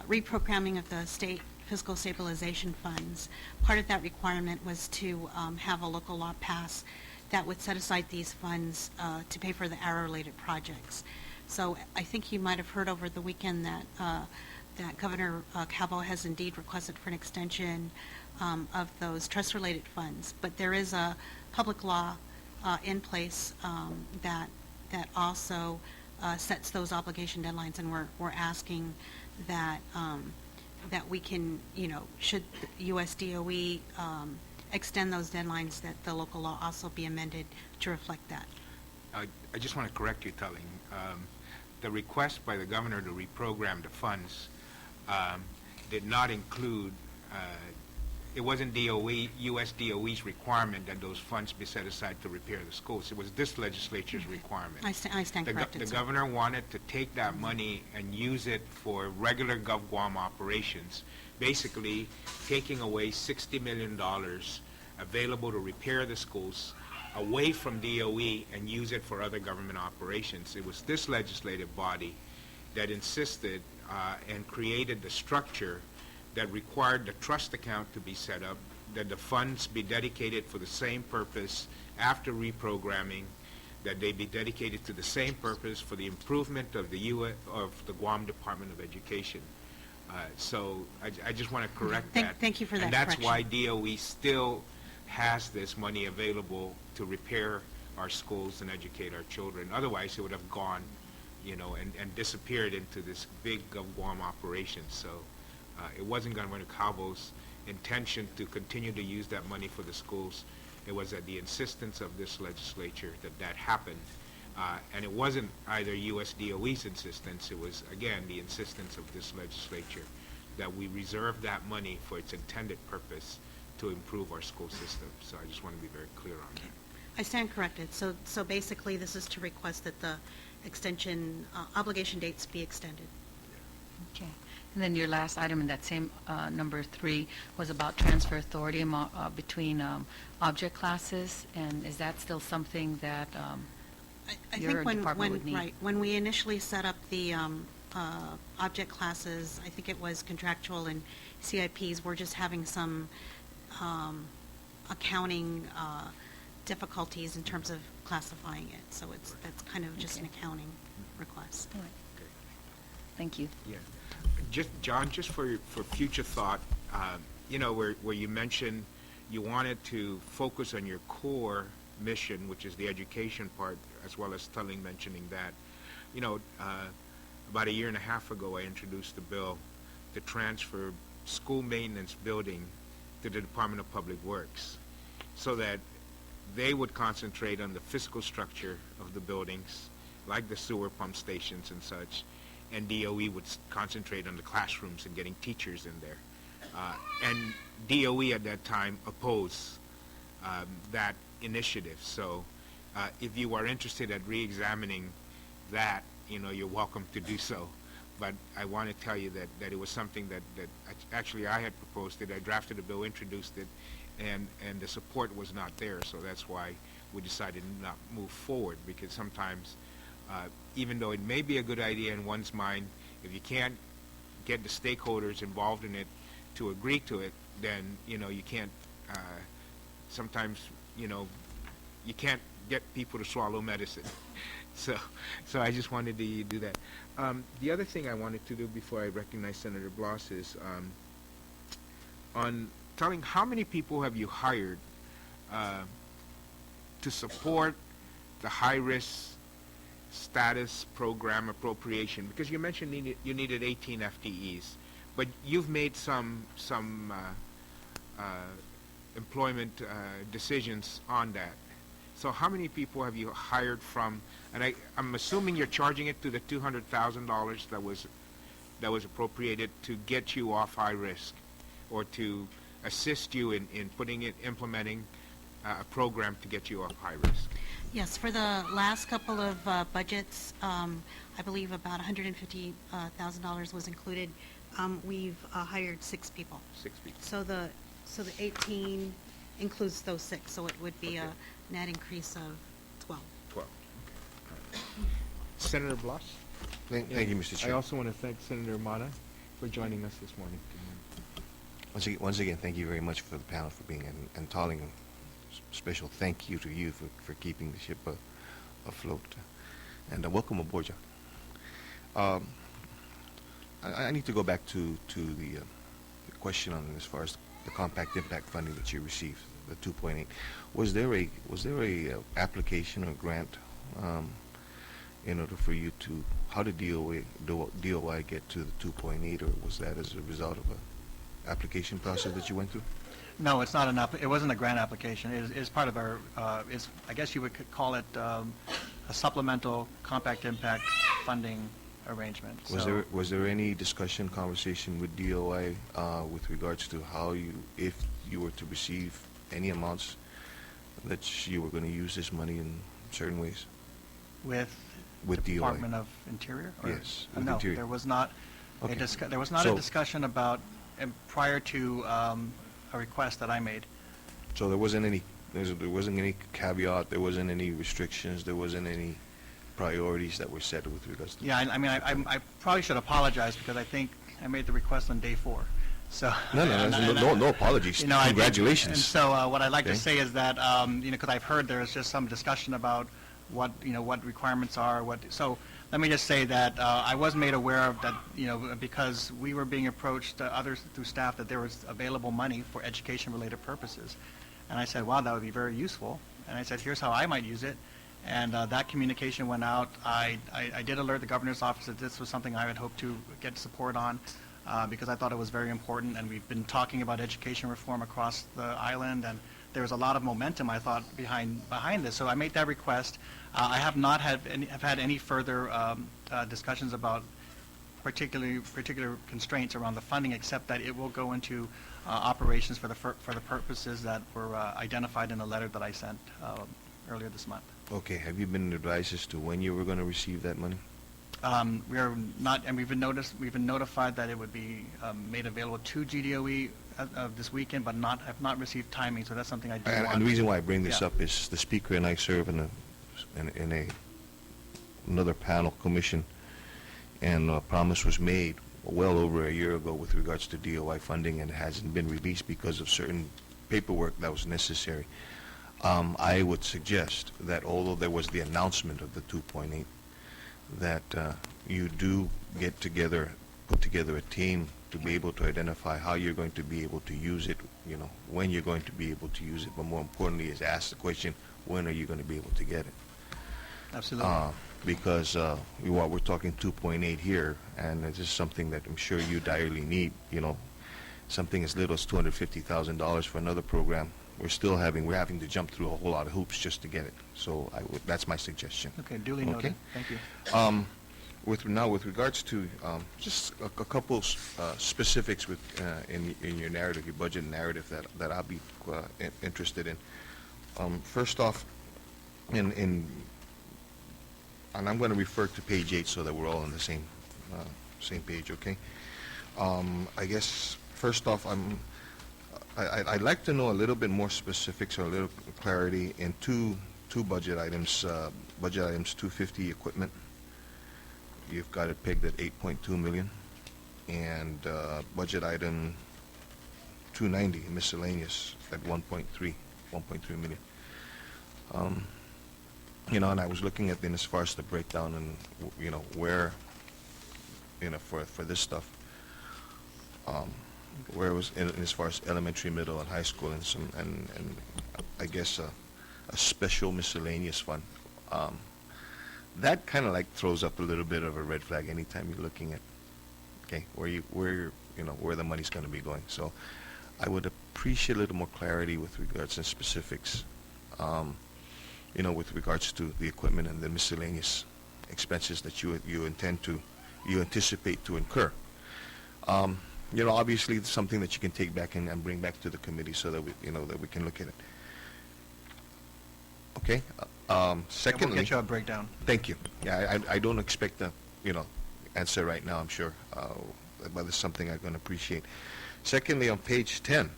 reprogramming of the state fiscal stabilization funds, part of that requirement was to have a local law pass that would set aside these funds to pay for the ARRA-related projects. So I think you might have heard over the weekend that that Governor Calvo has indeed requested for an extension of those trust-related funds. But there is a public law in place that also sets those obligation deadlines, and we're asking that that we can, should U.S. DOE extend those deadlines, that the local law also be amended to reflect that. I just want to correct you, Tulling. The request by the governor to reprogram the funds did not include, it wasn't U.S. DOE's requirement that those funds be set aside to repair the schools. It was this legislature's requirement. I stand corrected, The sir. governor wanted to take that money and use it for regular Guam operations, basically taking away $60 million available to repair the schools away from DOE and use it for other government operations. It was this legislative body that insisted and created the structure that required the trust account to be set up, that the funds be dedicated for the same purpose after reprogramming, that they be dedicated to the same purpose for the improvement of the Guam Department of Education. So I just want to correct that. Thank you for that And that's correction. why DOE still has this money available to repair our schools and educate our children. Otherwise, it would have gone, and disappeared into this big Guam operation. So it wasn't Governor Calvo's intention to continue to use that money for the schools. It was at the insistence of this legislature that happened. And it wasn't either U.S. DOE's insistence, it was, again, the insistence of this legislature that we reserve that money for its intended purpose to improve our school system. So I just want to be very clear on that. I stand corrected. So basically, this is to request that the extension obligation dates be extended. Okay. And then your last item in that same number 3 was about transfer authority between object classes, and is that still something that I your think department would need? when we initially set up the object classes, I think it was contractual and CIPs, we're just having some accounting difficulties in terms of classifying it. So that's kind of just an accounting request. All right. Thank you. Yeah. John, just for future thought, where you mentioned you wanted to focus on your core mission, which is the education part, as well as Tulling mentioning that. About a year and a half ago, I introduced the bill to transfer school maintenance building to the Department of Public Works so that they would concentrate on the physical structure of the buildings, like the sewer pump stations and such, and DOE would concentrate on the classrooms and getting teachers in there. And DOE at that time opposed that initiative. So if you are interested at re-examining that, you're welcome to do so. But I want to tell you that it was something that actually I had proposed it. I drafted a bill, introduced it, and the support was not there. So that's why we decided not move forward, because sometimes even though it may be a good idea in one's mind, if you can't get the stakeholders involved in it to agree to it, then you can't. Sometimes you can't get people to swallow medicine. So I just wanted to do that. The other thing I wanted to do before I recognize Senator Bloss is on telling how many people have you hired to support the high-risk status program appropriation, because you mentioned you needed 18 FTEs, but you've made some employment decisions on that. So how many people have you hired from? And I'm assuming you're charging it to the $200,000 that was appropriated to get you off high risk, or to assist you in implementing a program to get you off high risk. Yes, for the last couple of budgets, I believe about $150,000 was included. We've hired 6 people. 6 people. So the 18 includes those 6, so it would be a Okay. net increase of 12. 12. Okay. Senator Blas? Thank you, Mr. I Chair. also want to thank Senator Mata for joining us this morning. Once again, thank you very much for the panel for being, and Tolling, special thank you to you for keeping the ship afloat. And welcome aboard, John. I need to go back to the question on as far as the compact impact funding that you received, the 2.8. Was there a application or grant in order for you to, how did DOI get to the 2.8, or was that as a result of a application process that you went through? No, it's not it wasn't a grant application. It is part of our, I guess you would call it a supplemental compact impact funding arrangement. Was there any discussion, conversation with DOI with regards to how if you were to receive any amounts, that you were going to use this money in certain ways? With With DOI? Department of Interior? Or- Yes, with No, Interior. there was not Okay. there was not a So- discussion about, prior to a request that I made. So there wasn't any caveat, there wasn't any restrictions, there wasn't any priorities that were set with regards to? Yeah, I mean, I probably should apologize because I think I made the request on day 4. So. No apologies. You know, I think- Congratulations. And so what I'd like to Okay. say is that, because I've heard there's just some discussion about what requirements are, so let me just say that I was made aware of that, because we were being approached, others through staff, that there was available money for education-related purposes. And I said, wow, that would be very useful. And I said, here's how I might use it. And that communication went out. I did alert the governor's office that this was something I had hoped to get support on, because I thought it was very important. And we've been talking about education reform across the island, and there was a lot of momentum, I thought, behind this. So I made that request. I have not had any further discussions about particular constraints around the funding, except that it will go into operations for the purposes that were identified in the letter that I sent earlier this month. Okay, have you been advised as to when you were going to receive that money? We are not, and we've been notified that it would be made available to GDOE this weekend, but have not received timing. So that's something I do want. And the reason why I bring this Yeah. up is the speaker and I serve in another panel commission, and a promise was made well over a year ago with regards to DOI funding, and it hasn't been released because of certain paperwork that was necessary. I would suggest that although there was the announcement of the 2.8, that you do put together a team to be able to identify how you're going to be able to use it, when you're going to be able to use it, but more importantly is ask the question, when are you going to be able to get it? Absolutely. Because we're talking 2.8 here, and this is something that I'm sure you direly need, something as little as $250,000 for another program. We're having to jump through a whole lot of hoops just to get it. So that's my suggestion. Okay, duly noted. Okay. Thank you. With regards to just a couple specifics in your narrative, your budget narrative that I'll be interested in. First off, and I'm going to refer to page 8 so that we're all on the same page. Okay. I guess first off, I'd like to know a little bit more specifics or a little clarity in two budget items. Budget items 250 equipment. You've got it pegged at 8.2 million, and budget item 290 miscellaneous at 1.3 million. And I was looking at then as far as the breakdown and where for this stuff. Where it was in as far as elementary, middle, and high school, and I guess a special miscellaneous fund. That kind of like throws up a little bit of a red flag anytime you're looking at, where the money's going to be going. So I would appreciate a little more clarity with regards and specifics, with regards to the equipment and the miscellaneous expenses that you anticipate to incur. Obviously it's something that you can take back and bring back to the committee so that we can look at it. Okay. Yeah, we'll Secondly, get you a breakdown. thank you. Yeah, I don't expect a, answer right now, I'm sure, but it's something I'm going to appreciate. Secondly, on page 10,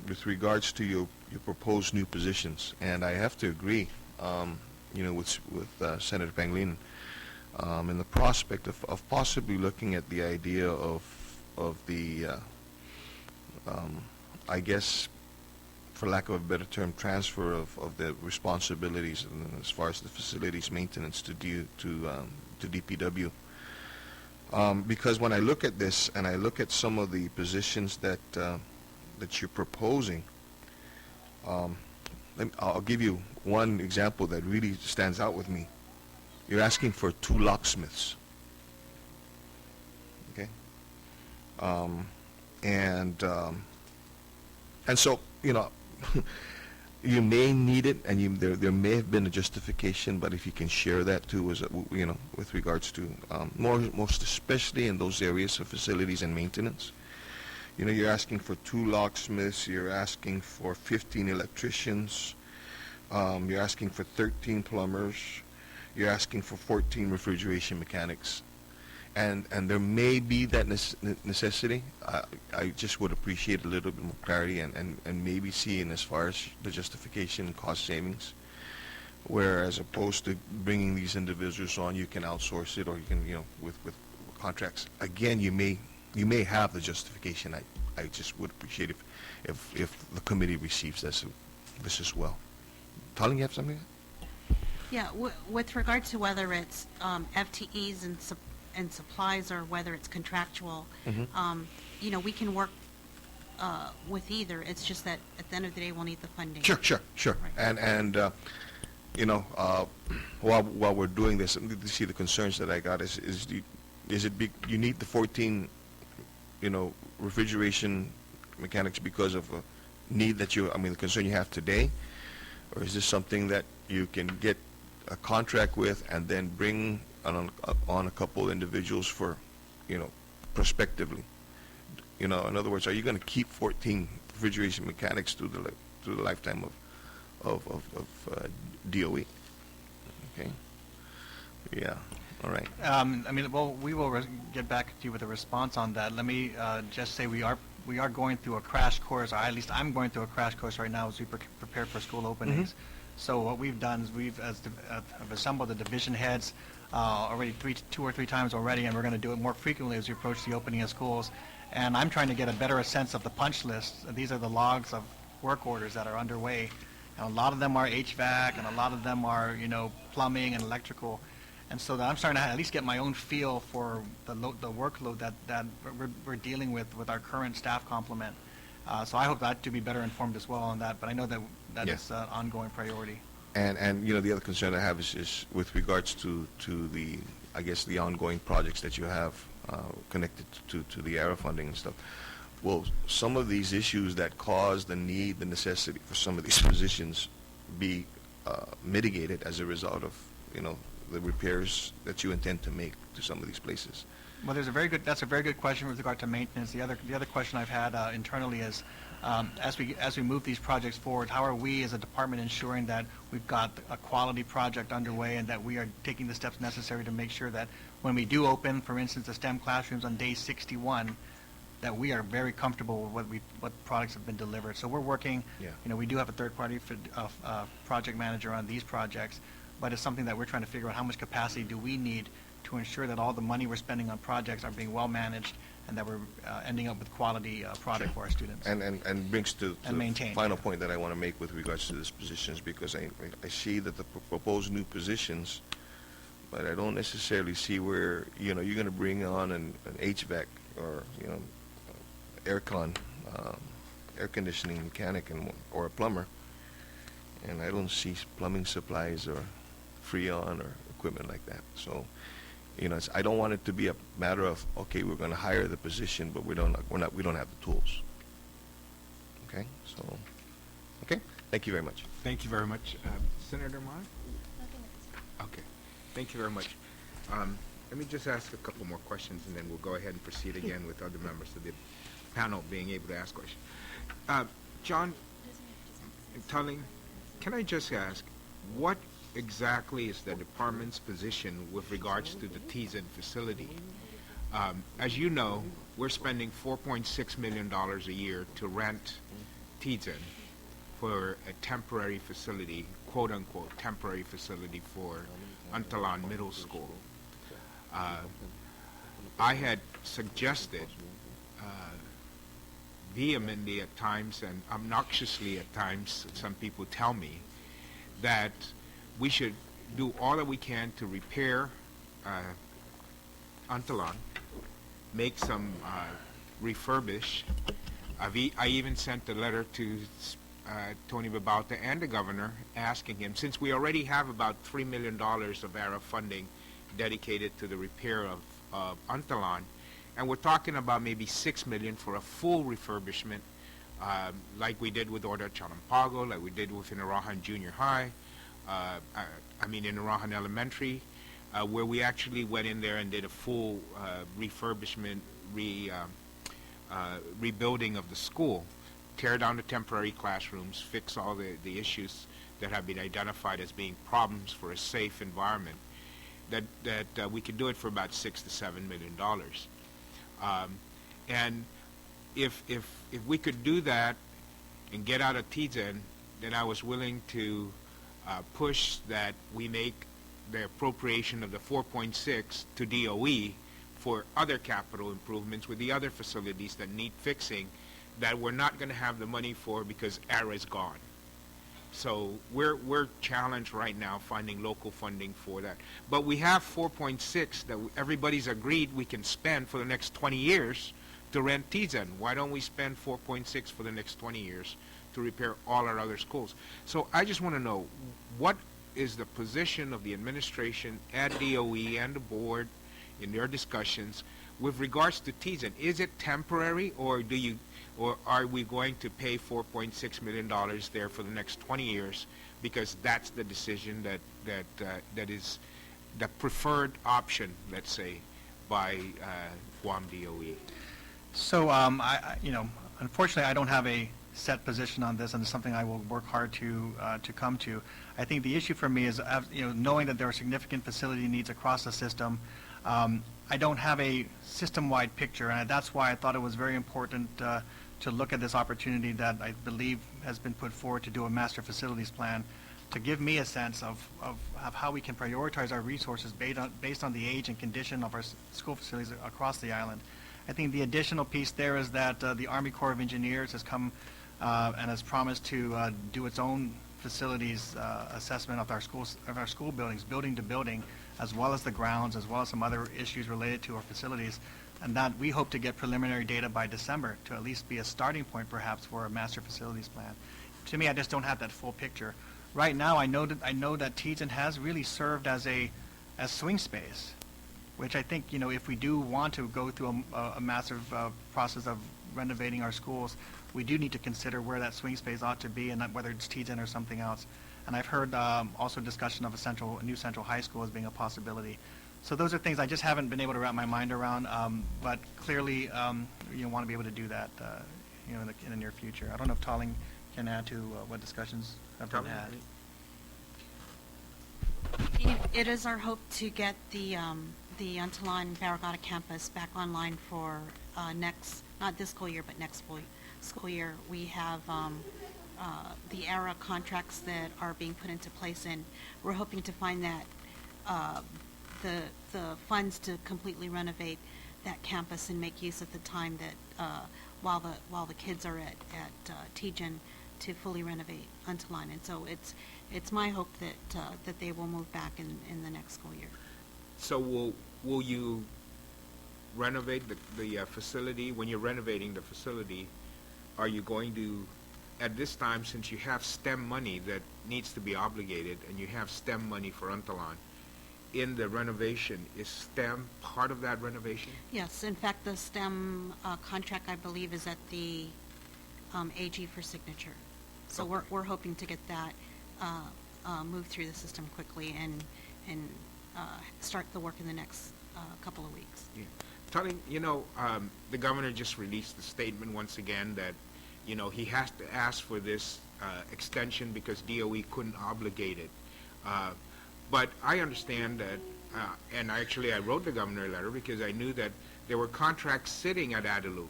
with regards to your proposed new positions, and I have to agree, with Senator Pangilinan, in the prospect of possibly looking at the idea of the, I guess, for lack of a better term, transfer of the responsibilities as far as the facilities maintenance to DPW. Because when I look at this and I look at some of the positions that you're proposing, I'll give you one example that really stands out with me. You're asking for 2 locksmiths. Okay? And so, you may need it, and there may have been a justification, but if you can share that too, with regards to most especially in those areas of facilities and maintenance. You're asking for 2 locksmiths, you're asking for 15 electricians, you're asking for 13 plumbers, you're asking for 14 refrigeration mechanics. And there may be that necessity. I just would appreciate a little bit more clarity and maybe seeing as far as the justification and cost savings, where as opposed to bringing these individuals on, you can outsource it, or you can, with contracts. Again, you may have the justification. I just would appreciate if the committee receives this as well. Tali, you have something? Yeah, with regard to whether it's FTEs and supplies or whether it's contractual, we can work with either. It's just that at the end of the day, we'll need the funding. Sure. Right. And while we're doing this, you see the concerns that I got is it big? You need the 14, refrigeration mechanics because of a need that the concern you have today, or is this something that you can get a contract with and then bring on a couple individuals for, prospectively? In other words, are you going to keep 14 refrigeration mechanics through the lifetime of DOE? Okay. Yeah. All right. We will get back to you with a response on that. Let me just say we are going through a crash course, or at least I'm going through a crash course right now as we prepare for school openings. So what we've done is we've assembled the division heads already 2 or 3 times already, and we're going to do it more frequently as we approach the opening of schools. And I'm trying to get a better sense of the punch list. These are the logs of work orders that are underway. And a lot of them are HVAC, and a lot of them are, plumbing and electrical. And so I'm starting to at least get my own feel for the workload that we're dealing with our current staff complement. So I hope that to be better informed as well on that. But I know that is an ongoing priority. And the other concern I have is with regards to the, I guess, the ongoing projects that you have connected to the ARA funding and stuff. Will some of these issues that cause the necessity for some of these positions be mitigated as a result of, the repairs that you intend to make to some of these places? Well, that's a very good question with regard to maintenance. The other question I've had internally is, as we move these projects forward, how are we as a department ensuring that we've got a quality project underway and that we are taking the steps necessary to make sure that when we do open, for instance, the STEM classrooms on day 61, that we are very comfortable with what products have been delivered. So we're working. Yeah. We do have a third-party project manager on these projects, but it's something that we're trying to figure out how much capacity do we need to ensure that all the money we're spending on projects are being well managed and that we're ending up with quality product for our students. And brings to the maintain. final point that I want to make with regards to these positions, because I see that the proposed new positions, but I don't necessarily see where, you're going to bring on an HVAC or, air conditioning mechanic or a plumber, and I don't see plumbing supplies or Freon or equipment like that. So, I don't want it to be a matter of, okay, we're going to hire the position, but we don't have the tools. Okay, so, okay, thank you very much. Thank you very much. Senator Mar? Okay, thank you very much. Let me just ask a couple more questions, and then we'll go ahead and proceed again with other members of the panel being able to ask questions. John, Tulling, can I just ask, what exactly is the department's position with regards to the Tizen facility? As you know, we're spending $4.6 million a year to rent Tizen for a temporary facility, quote-unquote, temporary facility for Untalan Middle School. I had suggested vehemently at times and obnoxiously at times, some people tell me, that we should do all that we can to repair Untalan, make some refurbish. I even sent a letter to Tony Babauta and the governor asking him, since we already have about $3 million of ARA funding dedicated to the repair of Untalan, and we're talking about maybe $6 million for a full refurbishment, like we did with Orda Chalampago, like we did with Inarahan Junior High, Inarahan Elementary, where we actually went in there and did a full refurbishment, rebuilding of the school, tear down the temporary classrooms, fix all the issues that have been identified as being problems for a safe environment, that we could do it for about $6 to $7 million. And if we could do that and get out of Tizen, then I was willing to push that we make the appropriation of the 4.6 to DOE for other capital improvements with the other facilities that need fixing that we're not going to have the money for because ARA is gone. So we're challenged right now finding local funding for that. But we have 4.6 that everybody's agreed we can spend for the next 20 years to rent Tizen. Why don't we spend 4.6 for the next 20 years to repair all our other schools? So I just want to know, what is the position of the administration at DOE and the board in their discussions with regards to Tizen? Is it temporary, or are we going to pay $4.6 million there for the next 20 years because that's the decision that is the preferred option, let's say, by Guam DOE? So, unfortunately, I don't have a set position on this, and it's something I will work hard to come to. I think the issue for me is, knowing that there are significant facility needs across the system. I don't have a system-wide picture, and that's why I thought it was very important to look at this opportunity that I believe has been put forward to do a master facilities plan, to give me a sense of how we can prioritize our resources based on the age and condition of our school facilities across the island. I think the additional piece there is that the Army Corps of Engineers has come and has promised to do its own facilities assessment of our school buildings, building to building, as well as the grounds, as well as some other issues related to our facilities, and that we hope to get preliminary data by December to at least be a starting point, perhaps, for a master facilities plan. To me, I just don't have that full picture. Right now, I know that Tizen has really served as swing space, which I think, if we do want to go through a massive process of renovating our schools, we do need to consider where that swing space ought to be, and not whether it's Tizen or something else. And I've heard also discussion of a new central high school as being a possibility. So those are things I just haven't been able to wrap my mind around, but clearly want to be able to do that in the near future. I don't know if Talling can add to what discussions have been had. It is our hope to get the Untalan Barragata campus back online for not this school year, but next school year. We have the ARA contracts that are being put into place, and we're hoping to find that the funds to completely renovate that campus and make use of the time that while the kids are at Tizen to fully renovate Untalan. And so it's my hope that they will move back in the next school year. So will you renovate the facility? When you're renovating the facility, are you going to, at this time, since you have STEM money that needs to be obligated, and you have STEM money for Untalan, in the renovation, is STEM part of that renovation? Yes, in fact, the STEM contract, I believe, is at the AG for signature. So Okay. we're hoping to get that moved through the system quickly and start the work in the next couple of weeks. Yeah. Telling, the governor just released a statement once again that, he has to ask for this extension because DOE couldn't obligate it. But I understand that, and actually I wrote the governor a letter because I knew that there were contracts sitting at Adelup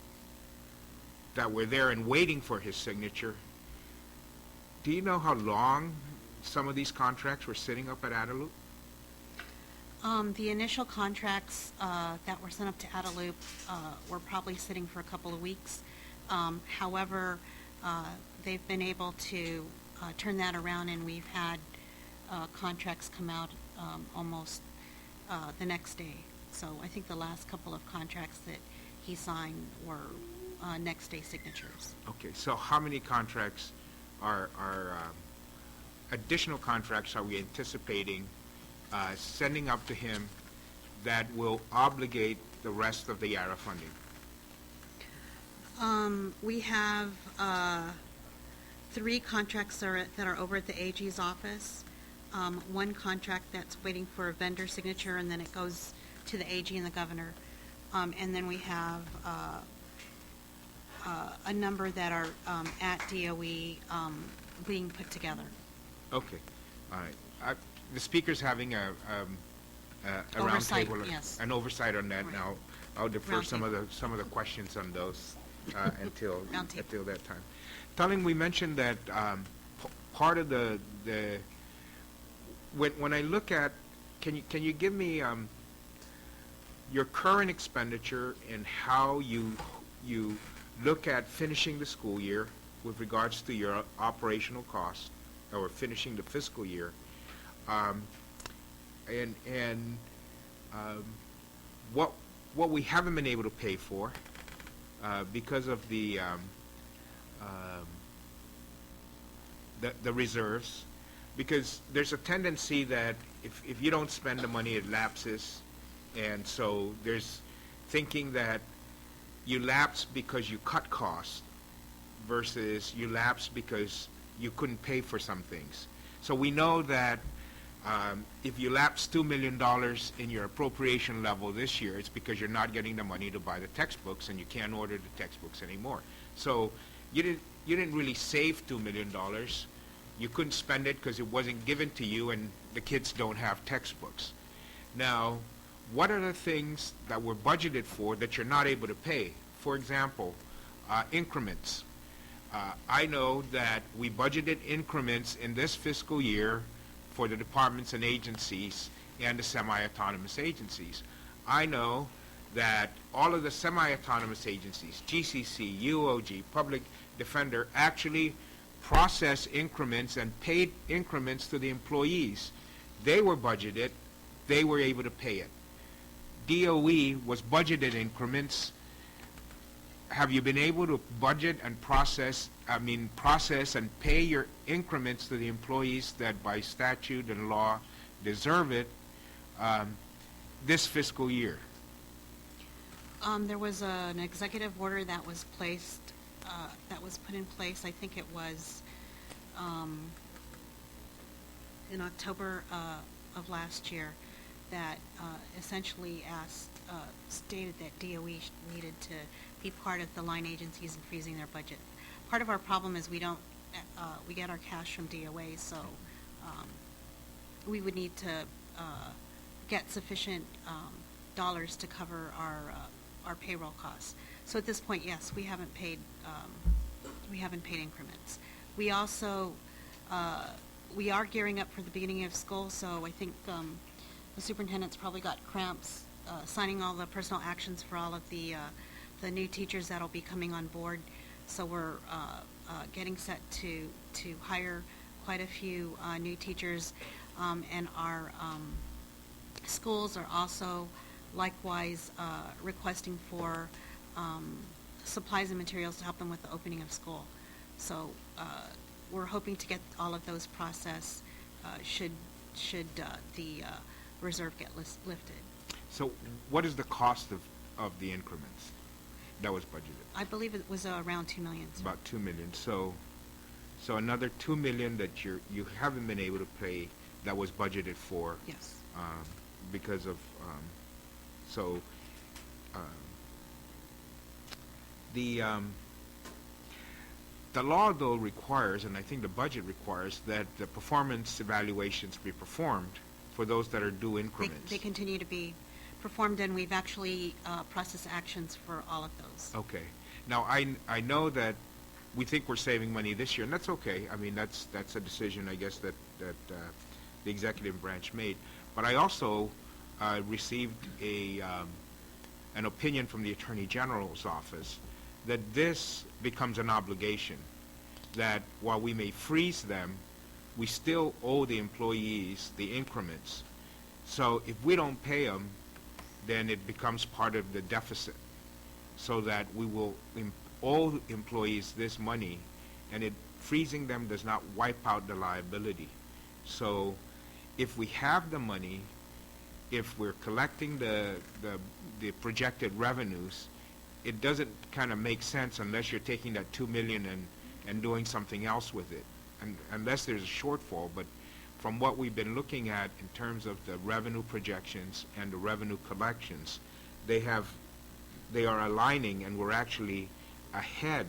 that were there and waiting for his signature. Do you know how long some of these contracts were sitting up at Adelup? The initial contracts that were sent up to Adelup were probably sitting for a couple of weeks. However, they've been able to turn that around, and we've had contracts come out almost the next day. So I think the last couple of contracts that he signed were next day signatures. Okay, so how many contracts are additional contracts are we anticipating sending up to him that will obligate the rest of the YARA funding? We have 3 contracts that are over at the AG's office. One contract that's waiting for a vendor signature, and then it goes to the AG and the governor. And then we have a number that are at DOE being put together. Okay, all right. The speaker's having a Oversight, roundtable, yes. an oversight on that. Right. Now, I'll defer some of Roundtable. the questions on those until Roundtable. that time. Telling, we mentioned that part of the when I look at, can you give me your current expenditure and how you look at finishing the school year with regards to your operational costs, or finishing the fiscal year, and what we haven't been able to pay for because of the reserves, because there's a tendency that if you don't spend the money, it lapses, and so there's thinking that you lapse because you cut costs versus you lapse because you couldn't pay for some things. So we know that if you lapse $2 million in your appropriation level this year, it's because you're not getting the money to buy the textbooks, and you can't order the textbooks anymore. So you didn't really save $2 million. You couldn't spend it because it wasn't given to you, and the kids don't have textbooks. Now, what are the things that were budgeted for that you're not able to pay? For example, increments. I know that we budgeted increments in this fiscal year for the departments and agencies and the semi-autonomous agencies. I know that all of the semi-autonomous agencies, GCC, UOG, Public Defender, actually process increments and paid increments to the employees. They were budgeted, they were able to pay it. DOE was budgeted increments. Have you been able to budget and process and pay your increments to the employees that by statute and law deserve it this fiscal year? There was an executive order that was placed, that was put in place, I think it was in October of last year, that essentially stated that DOE needed to be part of the line agencies in freezing their budget. Part of our problem is we don't, we get our cash from DOA, so we would need to get sufficient dollars to cover our payroll costs. So at this point, yes, we haven't paid increments. We also, we are gearing up for the beginning of school, so I think the superintendent's probably got cramps signing all the personal actions for all of the new teachers that'll be coming on board. So we're getting set to hire quite a few new teachers, and our schools are also likewise requesting for supplies and materials to help them with the opening of school. So we're hoping to get all of those processed should the reserve get lifted. So what is the cost of the increments that was budgeted? I believe it was around $2 million. Sir. About $2 million. So another $2 million that you haven't been able to pay that was budgeted for. Yes. Because of The law, though, requires, and I think the budget requires, that the performance evaluations be performed for those that are due increments. They continue to be performed, and we've actually processed actions for all of those. Okay. Now, I know that we think we're saving money this year, and that's okay. I mean, that's a decision, I guess, that the executive branch made. But I also received an opinion from the Attorney General's office that this becomes an obligation, that while we may freeze them, we still owe the employees the increments. So if we don't pay them, then it becomes part of the deficit, so that we will owe employees this money, and freezing them does not wipe out the liability. So if we have the money, if we're collecting the projected revenues, it doesn't kind of make sense unless you're taking that $2 million and doing something else with it, unless there's a shortfall. But from what we've been looking at in terms of the revenue projections and the revenue collections, they are aligning, and we're actually ahead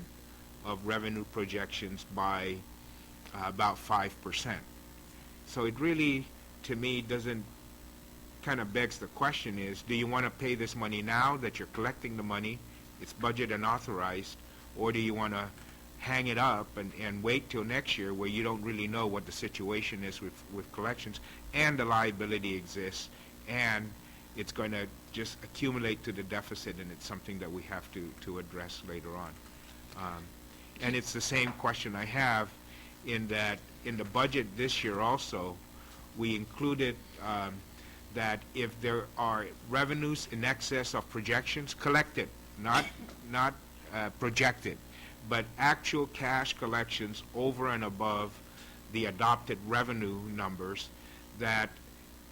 of revenue projections by about 5%. So it really, to me, doesn't kind of begs the question is, do you want to pay this money now that you're collecting the money, it's budgeted and authorized, or do you want to hang it up and wait till next year where you don't really know what the situation is with collections, and the liability exists, and it's going to just accumulate to the deficit, and it's something that we have to address later on. And it's the same question I have in that in the budget this year also, we included that if there are revenues in excess of projections collected, not projected, but actual cash collections over and above the adopted revenue numbers, that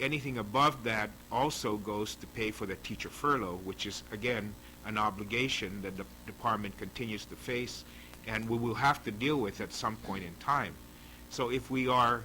anything above that also goes to pay for the teacher furlough, which is, again, an obligation that the department continues to face and we will have to deal with at some point in time. So if our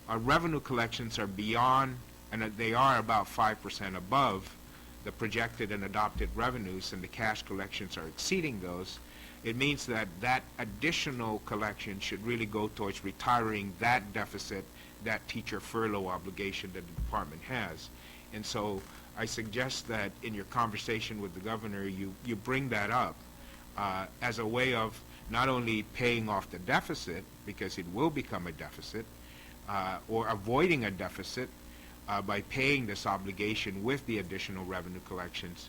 revenue collections are beyond, and they are about 5% above the projected and adopted revenues, and the cash collections are exceeding those, it means that that additional collection should really go towards retiring that deficit, that teacher furlough obligation that the department has. And so I suggest that in your conversation with the governor, you bring that up as a way of not only paying off the deficit, because it will become a deficit, or avoiding a deficit by paying this obligation with the additional revenue collections,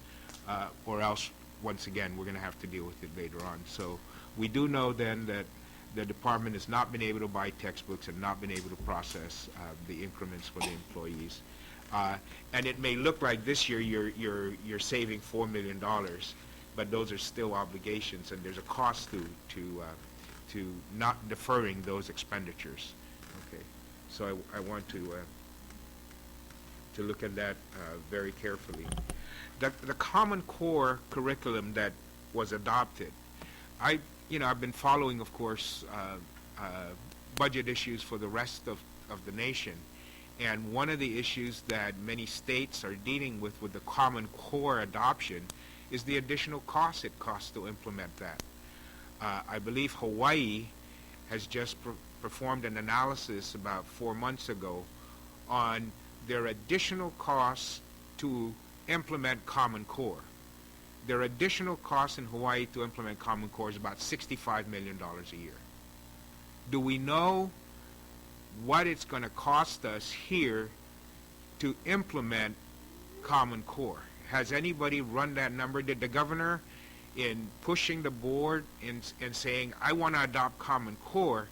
or else, once again, we're going to have to deal with it later on. So we do know then that the department has not been able to buy textbooks and not been able to process the increments for the employees. And it may look like this year you're saving $4 million, but those are still obligations, and there's a cost to not deferring those expenditures. Okay, so I want to look at that very carefully. The Common Core curriculum that was adopted, I've been following, of course, budget issues for the rest of the nation, and one of the issues that many states are dealing with the Common Core adoption is the additional cost it costs to implement that. I believe Hawaii has just performed an analysis about 4 months ago on their additional costs to implement Common Core. Their additional costs in Hawaii to implement Common Core is about $65 million a year. Do we know what it's going to cost us here to implement Common Core? Has anybody run that number? Did the governor, in pushing the board and saying, I want to adopt Common Core,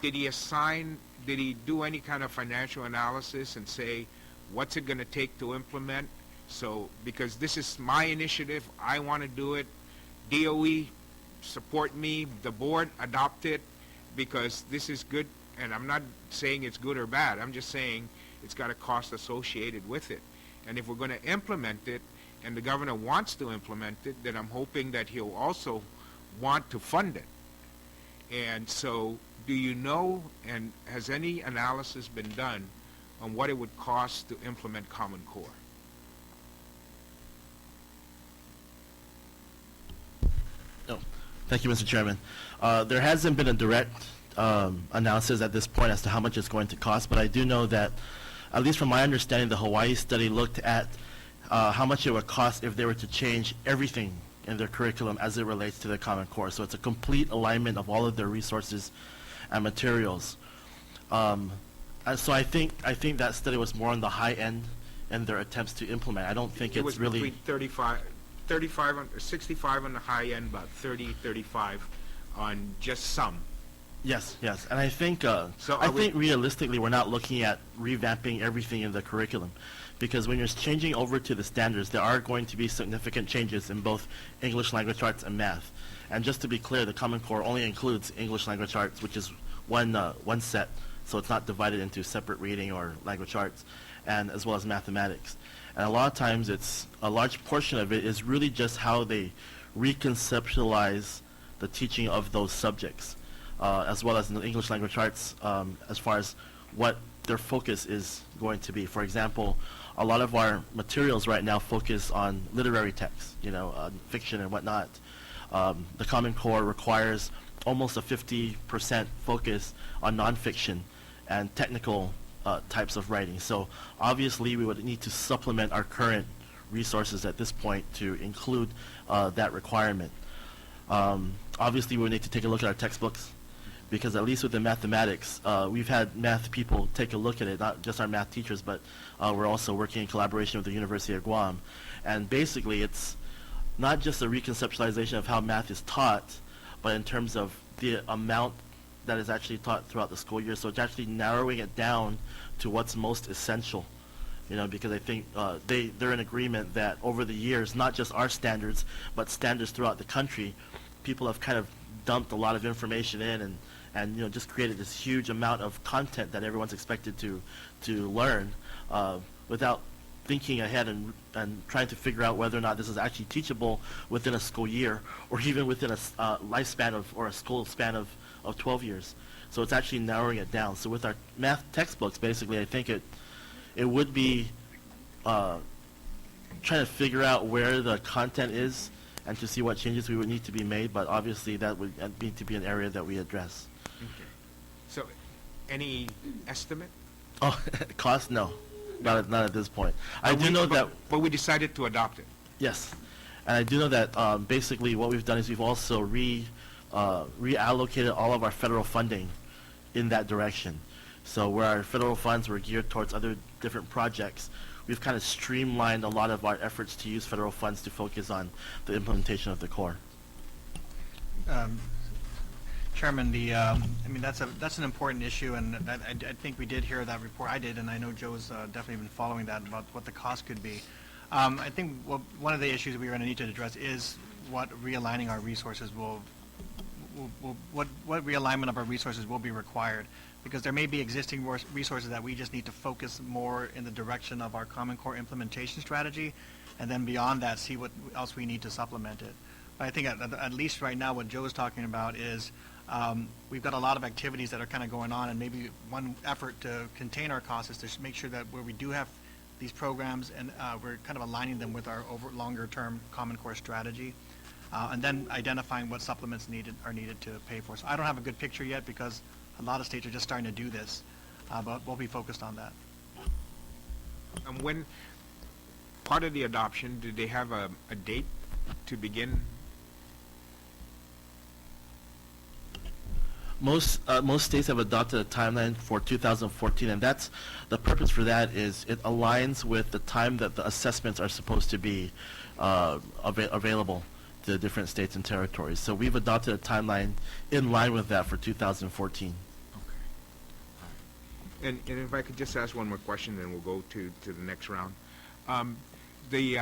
did he do any kind of financial analysis and say, what's it going to take to implement? So, because this is my initiative, I want to do it. DOE, support me. The board, adopt it, because this is good. And I'm not saying it's good or bad. I'm just saying it's got a cost associated with it. And if we're going to implement it, and the governor wants to implement it, then I'm hoping that he'll also want to fund it. And so, do you know, and has any analysis been done on what it would cost to implement Common Core? No. Thank you, Mr. Chairman. There hasn't been a direct analysis at this point as to how much it's going to cost, but I do know that, at least from my understanding, the Hawaii study looked at how much it would cost if they were to change everything in their curriculum as it relates to the Common Core. So it's a complete alignment of all of their resources and materials. And so I think that study was more on the high end in their attempts to implement. I don't think It it's was really... between 65 on the high end, about 35 on just some. Yes, yes, and I think So I are we- think realistically we're not looking at revamping everything in the curriculum, because when you're changing over to the standards, there are going to be significant changes in both English language arts and math. And just to be clear, the Common Core only includes English language arts, which is one set, so it's not divided into separate reading or language arts, and as well as mathematics. And a lot of times, a large portion of it is really just how they reconceptualize the teaching of those subjects, as well as in the English language arts, as far as what their focus is going to be. For example, a lot of our materials right now focus on literary texts, fiction and whatnot. The Common Core requires almost a 50% focus on nonfiction and technical types of writing. So obviously we would need to supplement our current resources at this point to include that requirement. Obviously we would need to take a look at our textbooks, because at least with the mathematics, we've had math people take a look at it, not just our math teachers, but we're also working in collaboration with the University of Guam. And basically it's not just a reconceptualization of how math is taught, but in terms of the amount that is actually taught throughout the school year. So it's actually narrowing it down to what's most essential, because I think they're in agreement that over the years, not just our standards, but standards throughout the country, people have kind of dumped a lot of information in and just created this huge amount of content that everyone's expected to learn without thinking ahead and trying to figure out whether or not this is actually teachable within a school year, or even within a lifespan or a school span of 12 years. So it's actually narrowing it down. So with our math textbooks, basically, I think it would be trying to figure out where the content is and to see what changes we would need to be made, but obviously that would need to be an area that we address. Okay. So, any estimate? Oh, cost? No, not at this point. I do know that... But we decided to adopt it. Yes, and I do know that basically what we've done is we've also reallocated all of our federal funding in that direction. So where our federal funds were geared towards other different projects, we've kind of streamlined a lot of our efforts to use federal funds to focus on the implementation of the core. Chairman, that's an important issue, and I think we did hear that report. I did, and I know Joe's definitely been following that about what the cost could be. I think one of the issues we're going to need to address is what realigning our resources what realignment of our resources will be required, because there may be existing resources that we just need to focus more in the direction of our Common Core implementation strategy, and then beyond that, see what else we need to supplement it. But I think at least right now, what Joe is talking about is we've got a lot of activities that are kind of going on, and maybe one effort to contain our costs is to make sure that where we do have these programs, and we're kind of aligning them with our longer-term Common Core strategy, and then identifying what supplements are needed to pay for. So I don't have a good picture yet, because a lot of states are just starting to do this, but we'll be focused on that. And when part of the adoption, did they have a date to begin? Most states have adopted a timeline for 2014, and that's the purpose for that is it aligns with the time that the assessments are supposed to be available to different states and territories. So we've adopted a timeline in line with that for 2014. Okay. And if I could just ask one more question, then we'll go to the next round. The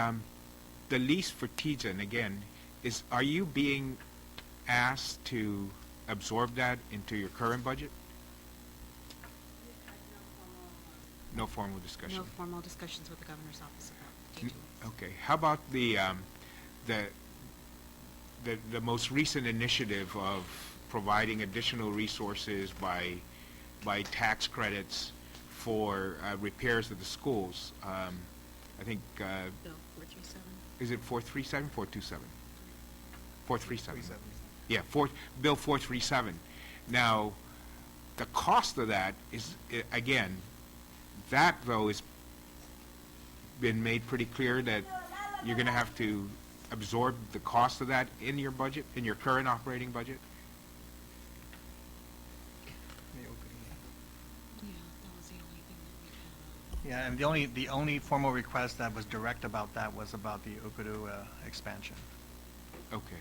lease for TIJA, again, are you being asked to absorb that into your current budget? No formal discussion. No formal discussions with the governor's office about TIJA. Okay. How about the most recent initiative of providing additional resources by tax credits for repairs of the schools? I think Bill 437. is it 437, 427? 437. Yeah, Bill 437. Now, the cost of that is, again, that though has been made pretty clear that you're going to have to absorb the cost of that in your budget, in your current operating budget? Yeah, and the only formal request that was direct about that was about the Okudu expansion. Okay.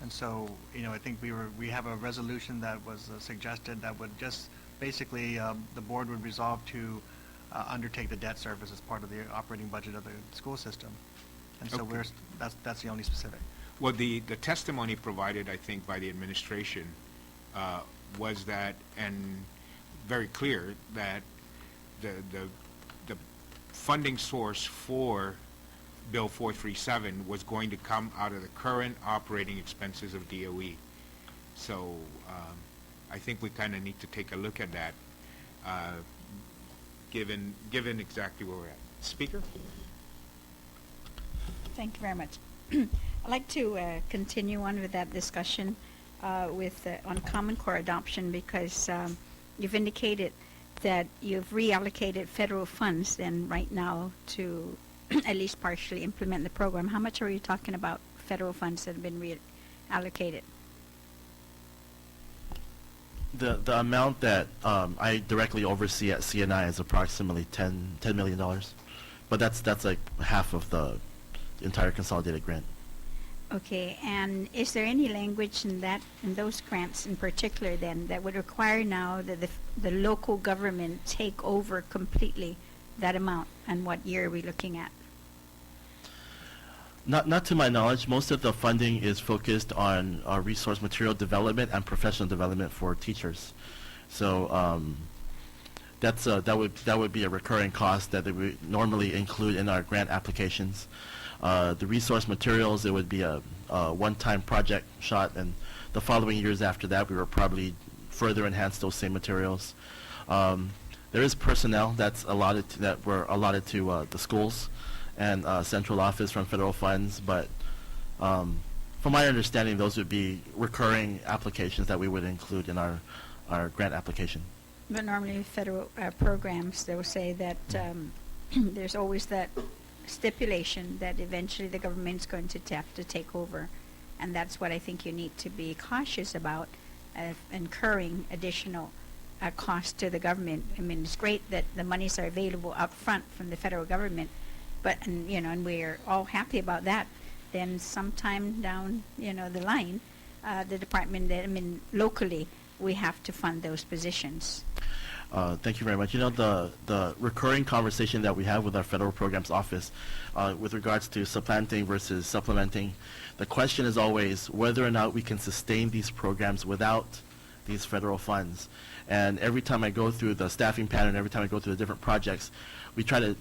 And so, I think we have a resolution that was suggested that would just, basically, the board would resolve to undertake the debt service as part of the operating budget of the school system. And so Okay. that's the only specific. Well, the testimony provided, I think, by the administration was that, and very clear, that the funding source for Bill 437 was going to come out of the current operating expenses of DOE. So I think we kind of need to take a look at that, given exactly where we're at. Speaker? Thank you very much. I'd like to continue on with that discussion on Common Core adoption, because you've indicated that you've reallocated federal funds then right now to at least partially implement the program. How much are you talking about federal funds that have been reallocated? The amount that I directly oversee at CNI is approximately $10 million, but that's like half of the entire consolidated grant. Okay, and is there any language in those grants in particular then that would require now that the local government take over completely that amount, and what year are we looking at? Not to my knowledge. Most of the funding is focused on resource material development and professional development for teachers. So that would be a recurring cost that they would normally include in our grant applications. The resource materials, it would be a one-time project shot, and the following years after that, we will probably further enhance those same materials. There is personnel that were allotted to the schools and central office from federal funds, but from my understanding, those would be recurring applications that we would include in our grant application. But normally federal programs, they will say that there's always that stipulation that eventually the government's going to have to take over, and that's what I think you need to be cautious about, incurring additional cost to the government. I mean, it's great that the monies are available up front from the federal government, but and we're all happy about that. Then sometime down the line, the department, locally, we have to fund those positions. Thank you very much. The recurring conversation that we have with our federal programs office with regards to supplanting versus supplementing, the question is always whether or not we can sustain these programs without these federal funds. And every time I go through the staffing pattern, every time I go through the different projects, we try to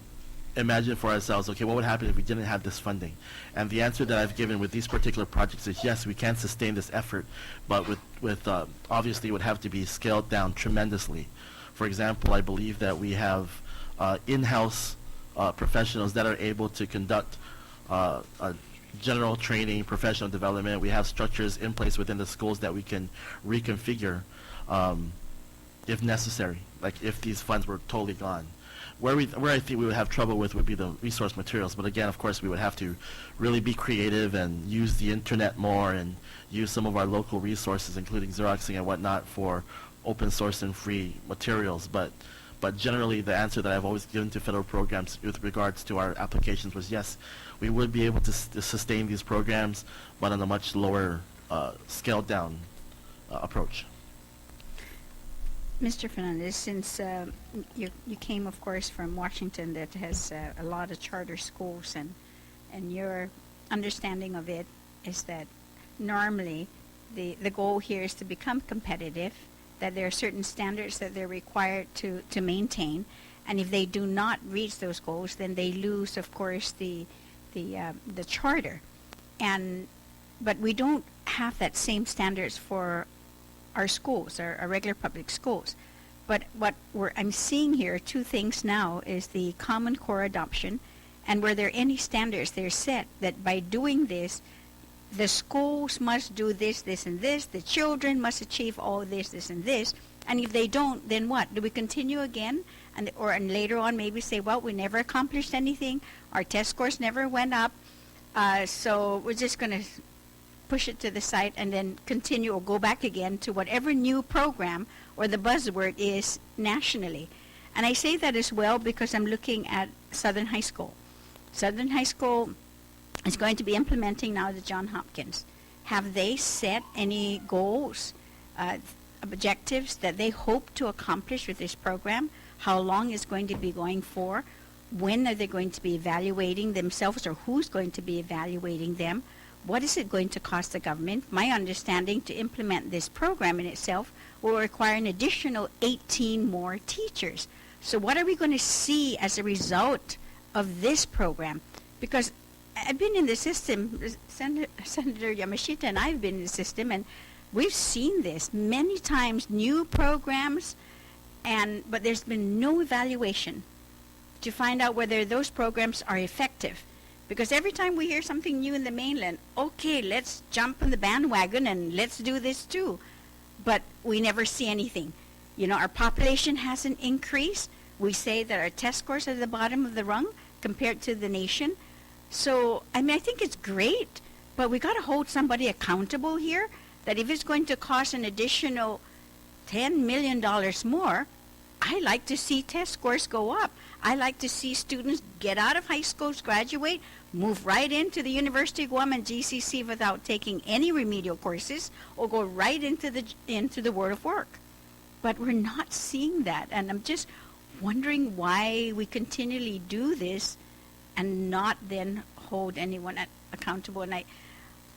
imagine for ourselves, okay, what would happen if we didn't have this funding? And the answer that I've given with these particular projects is yes, we can sustain this effort, but with obviously it would have to be scaled down tremendously. For example, I believe that we have in-house professionals that are able to conduct general training, professional development. We have structures in place within the schools that we can reconfigure if necessary, like if these funds were totally gone. Where I think we would have trouble with would be the resource materials. But again, of course, we would have to really be creative and use the internet more and use some of our local resources, including Xeroxing and whatnot, for open source and free materials. But generally, the answer that I've always given to federal programs with regards to our applications was yes, we would be able to sustain these programs, but on a much lower scaled down approach. Mr. Fernandez, since you came, of course, from Washington, that has a lot of charter schools, and your understanding of it is that normally the goal here is to become competitive, that there are certain standards that they're required to maintain, and if they do not reach those goals, then they lose, of course, the charter. But we don't have that same standards for our schools, our regular public schools. But what I'm seeing here, two things now, is the Common Core adoption, and were there any standards they're set that by doing this, the schools must do this, this, and this. The children must achieve all this, this, and this. And if they don't, then what? Do we continue again? And later on maybe say, well, we never accomplished anything. Our test scores never went up. So we're just going to push it to the side and then continue or go back again to whatever new program or the buzzword is nationally. And I say that as well because I'm looking at Southern High School. Southern High School is going to be implementing now the Johns Hopkins. Have they set any goals, objectives that they hope to accomplish with this program? How long is going to be going for? When are they going to be evaluating themselves, or who's going to be evaluating them? What is it going to cost the government? My understanding, to implement this program in itself will require an additional 18 more teachers. So what are we going to see as a result of this program? Because I've been in the system, Senator Yamashita and I have been in the system, and we've seen this many times, new programs, but there's been no evaluation to find out whether those programs are effective. Because every time we hear something new in the mainland, okay, let's jump on the bandwagon and let's do this too. But we never see anything. You know, our population hasn't increased. We say that our test scores are at the bottom of the rung compared to the nation. So, I mean, I think it's great, but we got to hold somebody accountable here, that if it's going to cost an additional $10 million more, I like to see test scores go up. I like to see students get out of high schools, graduate, move right into the University of Guam and GCC without taking any remedial courses, or go right into the world of work. But we're not seeing that, and I'm just wondering why we continually do this and not then hold anyone accountable. And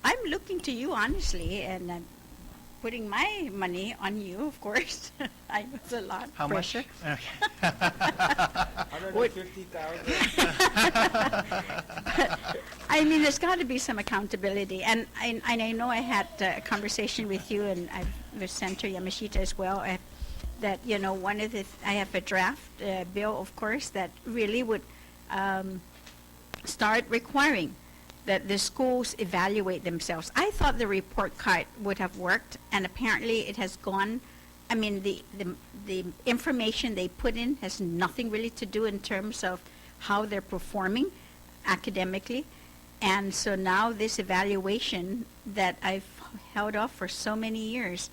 I'm looking to you, honestly, and I'm putting my money on you, of course. I know it's a lot How of pressure. much? Okay. 150,000. I mean, there's got to be some accountability. And I know I had a conversation with you, and with Senator Yamashita as well, that, you know, I have a draft bill, of course, that really would start requiring that the schools evaluate themselves. I thought the report card would have worked, and apparently it has gone. I mean, the information they put in has nothing really to do in terms of how they're performing academically. And so now this evaluation that I've held off for so many years,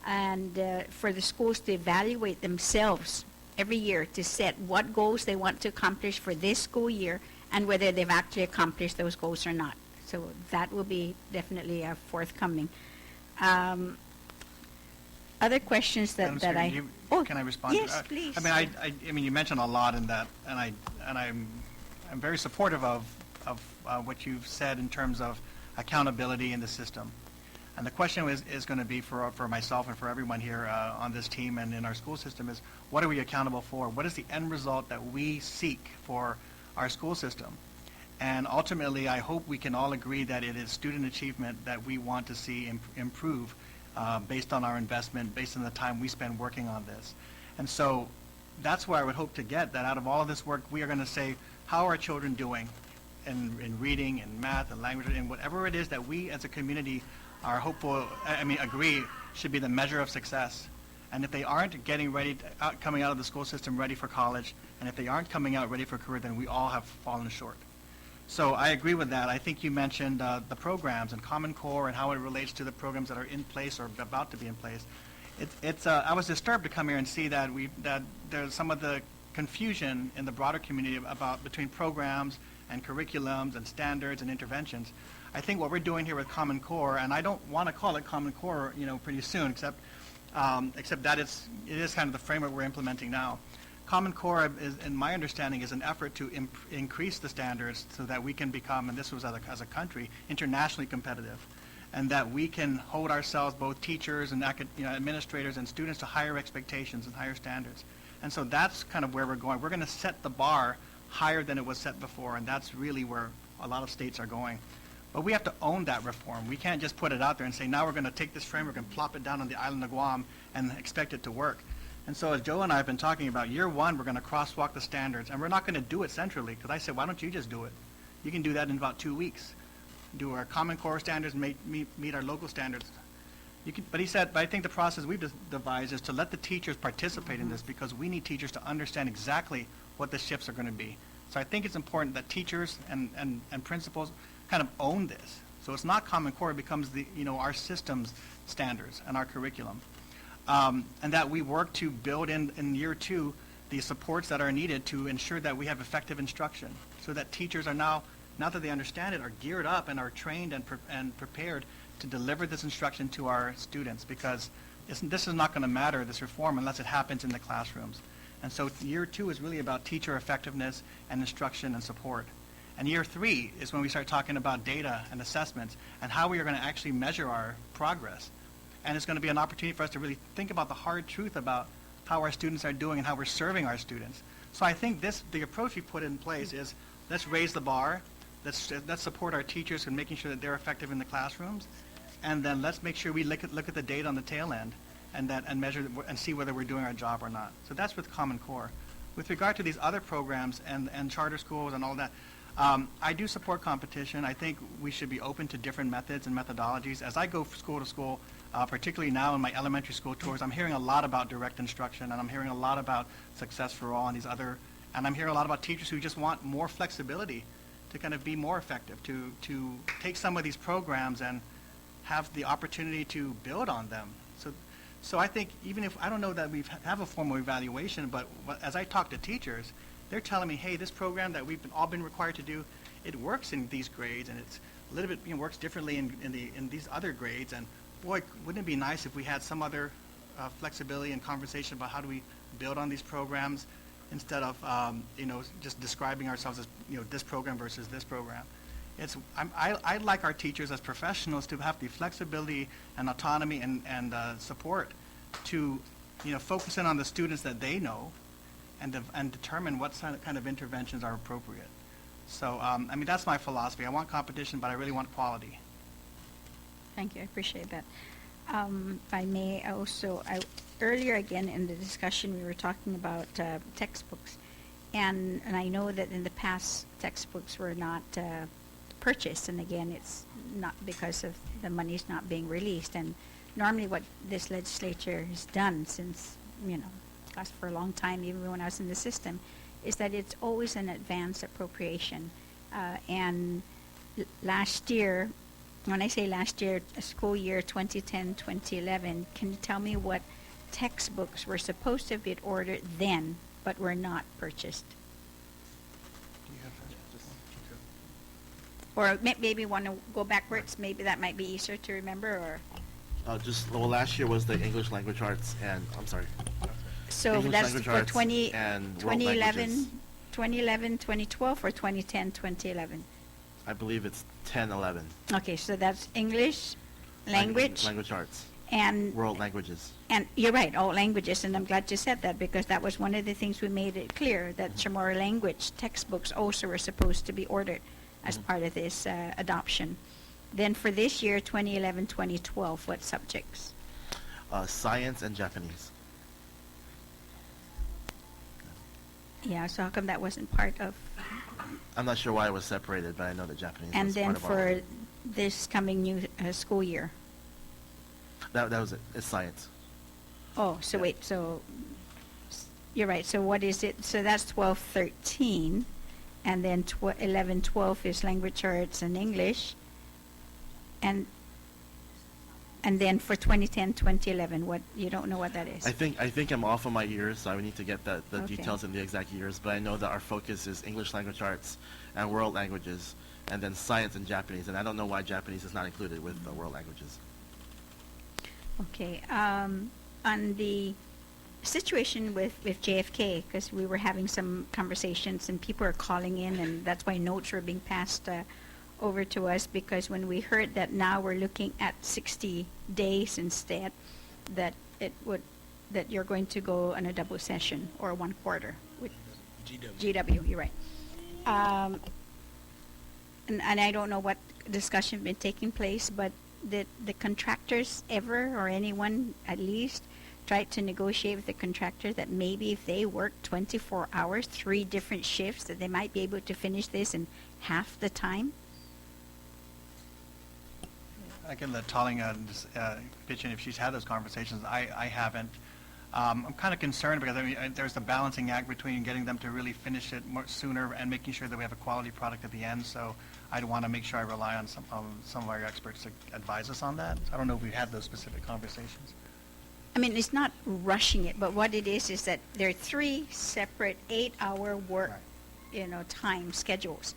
and for the schools to evaluate themselves every year to set what goals they want to accomplish for this school year and whether they've actually accomplished those goals or not. So that will be definitely forthcoming. Other questions Madam that Speaker, can I respond? Yes, please. I mean, you mentioned a lot in that, and I'm very supportive of what you've said in terms of accountability in the system. And the question is going to be for myself and for everyone here on this team and in our school system is, what are we accountable for? What is the end result that we seek for our school system? And ultimately, I hope we can all agree that it is student achievement that we want to see improve based on our investment, based on the time we spend working on this. And so that's where I would hope to get that out of all of this work, we are going to say, how are children doing in reading and math and language and whatever it is that we as a community are hopeful, agree should be the measure of success. And if they aren't getting ready, coming out of the school system ready for college, and if they aren't coming out ready for career, then we all have fallen short. So I agree with that. I think you mentioned the programs and Common Core and how it relates to the programs that are in place or about to be in place. I was disturbed to come here and see that there's some of the confusion in the broader community between programs and curriculums and standards and interventions. I think what we're doing here with Common Core, and I don't want to call it Common Core, pretty soon, except that it is kind of the framework we're implementing now. Common Core, in my understanding, is an effort to increase the standards so that we can become, and this was as a country, internationally competitive, and that we can hold ourselves, both teachers and administrators and students, to higher expectations and higher standards. And so that's kind of where we're going. We're going to set the bar higher than it was set before, and that's really where a lot of states are going. But we have to own that reform. We can't just put it out there and say, now we're going to take this framework and plop it down on the island of Guam and expect it to work. And so as Joe and I have been talking about, year one, we're going to crosswalk the standards, and we're not going to do it centrally, because I said, why don't you just do it? You can do that in about 2 weeks. do our Common Core standards, meet our local standards. But he said, but I think the process we've devised is to let the teachers participate in this, because we need teachers to understand exactly what the shifts are going to be. So I think it's important that teachers and principals kind of own this. So it's not Common Core, it becomes our systems standards and our curriculum. And that we work to build in year 2 the supports that are needed to ensure that we have effective instruction, so that teachers are now that they understand it, are geared up and are trained and prepared to deliver this instruction to our students, because this is not going to matter, this reform, unless it happens in the classrooms. And so year 2 is really about teacher effectiveness and instruction and support. And year 3 is when we start talking about data and assessments and how we are going to actually measure our progress. And it's going to be an opportunity for us to really think about the hard truth about how our students are doing and how we're serving our students. So I think the approach we put in place is, let's raise the bar, let's support our teachers in making sure that they're effective in the classrooms, and then let's make sure we look at the data on the tail end and measure and see whether we're doing our job or not. So that's with Common Core. With regard to these other programs and charter schools and all that, I do support competition. I think we should be open to different methods and methodologies. As I go school to school, particularly now in my elementary school tours, I'm hearing a lot about direct instruction, and I'm hearing a lot about Success for All and I'm hearing a lot about teachers who just want more flexibility to kind of be more effective, to take some of these programs and have the opportunity to build on them. So I think, even if, I don't know that we have a formal evaluation, but as I talk to teachers, they're telling me, hey, this program that we've all been required to do, it works in these grades, and it's a little bit, works differently in these other grades, and boy, wouldn't it be nice if we had some other flexibility and conversation about how do we build on these programs, instead of just describing ourselves as this program versus this program. I like our teachers as professionals to have the flexibility and autonomy and support to focus in on the students that they know, and determine what kind of interventions are appropriate. So that's my philosophy. I want competition, but I really want quality. Thank you. I appreciate that. If I may also, earlier again in the discussion we were talking about textbooks, and I know that in the past textbooks were not purchased, and again it's not because of the money's not being released. And normally what this legislature has done since gosh, for a long time, even when I was in the system, is that it's always an advance appropriation. And last year, when I say last year, school year 2010-2011, can you tell me what textbooks were supposed to have been ordered then, but were not purchased? Do you have that? Or maybe want to go backwards, maybe that might be easier to remember, or? Last year was the English language arts and, I'm sorry. So English that's language for arts 20, and world 2011, languages. 2012, or 2010, 2011? I believe it's 10-11. Okay, so that's English, language, Language arts, and world languages. And you're right, all languages, and I'm glad you said that, because that was one of the things we made it clear, that Chamorro language textbooks also were supposed to be ordered as part of this adoption. Then for this year, 2011-2012, what subjects? Science and Japanese. Yeah, so how come that wasn't part of? I'm not sure why it was separated, but I know that Japanese And was then part of our... for this coming new school year? That was it. It's science. Oh, so Yeah. wait, you're right, so what is it? So that's 12-13, and then 11-12 is language arts and English, and then for 2010-2011, what, you don't know what that is? I think I'm off on my years, so I would need to get the Okay. details in the exact years, but I know that our focus is English language arts and world languages, and then science and Japanese, and I don't know why Japanese is not included with the world languages. Okay, on the situation with JFK, because we were having some conversations and people are calling in, and that's why notes were being passed over to us, because when we heard that now we're looking at 60 days instead, that you're going to go on a double session or 1 quarter with GW, you're right. And I don't know what discussion been taking place, but did the contractors ever, or anyone at least, tried to negotiate with the contractor that maybe if they work 24 hours, 3 different shifts, that they might be able to finish this in half the time? I can let Talling pitch in if she's had those conversations. I haven't. I'm kind of concerned because there's a balancing act between getting them to really finish it more sooner and making sure that we have a quality product at the end. So I'd want to make sure I rely on some of our experts to advise us on that. I don't know if we've had those specific conversations. I mean, it's not rushing it, but what it is that there are 3 separate 8-hour work, Right. time schedules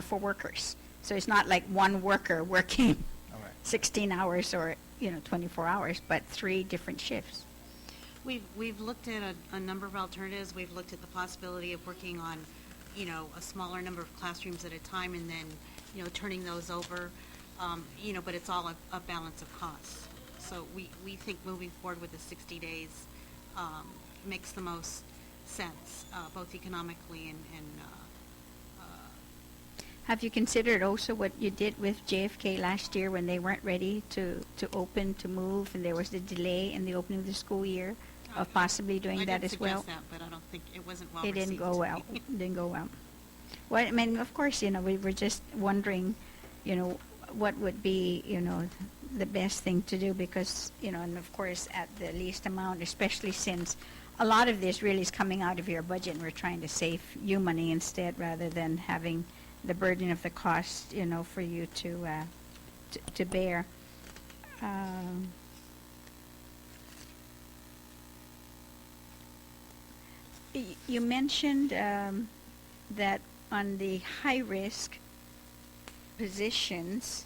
for workers. So it's not like one worker working All right. 16 hours or, 24 hours, but 3 different shifts. We've looked at a number of alternatives. We've looked at the possibility of working on, a smaller number of classrooms at a time and then, turning those over, but it's all a balance of costs. So we think moving forward with the 60 days makes the most sense, both economically and Have you considered also what you did with JFK last year when they weren't ready to open, to move, and there was the delay in the opening of the school year, of possibly doing that as well? I did suggest that, but I don't think it wasn't well It received. didn't go well. Didn't go well. Well, I mean, of course, we were just wondering, what would be, the best thing to do because, and of course, at the least amount, especially since a lot of this really is coming out of your budget and we're trying to save you money instead rather than having the burden of the cost, for you to bear. You mentioned that on the high-risk positions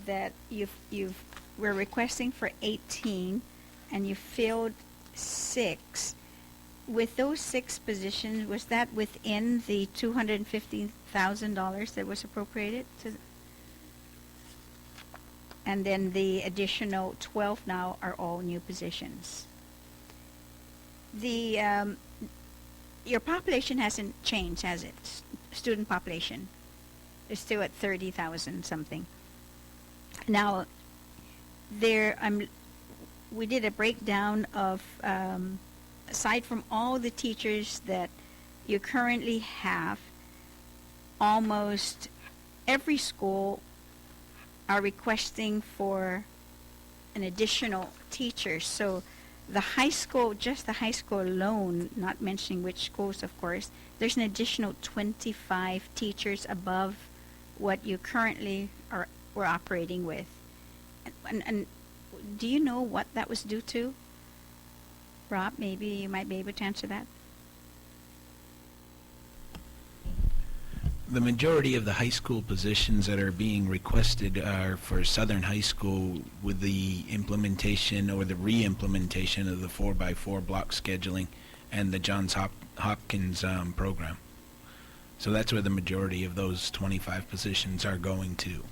that we're requesting for 18 and you filled 6. With those 6 positions, was that within the $250,000 that was appropriated to? And then the additional 12 now are all new positions. Your population hasn't changed, has it? Student population. It's still at 30,000 something. Now, we did a breakdown of, aside from all the teachers that you currently have, almost every school are requesting for an additional teacher. So the high school, just the high school alone, not mentioning which schools, of course, there's an additional 25 teachers above what you currently were operating with. And do you know what that was due to? Rob, maybe you might be able to answer that. The majority of the high school positions that are being requested are for Southern High School with the implementation or the re-implementation of the 4x4 block scheduling and the Johns Hopkins program. So that's where the majority of those 25 positions are going to.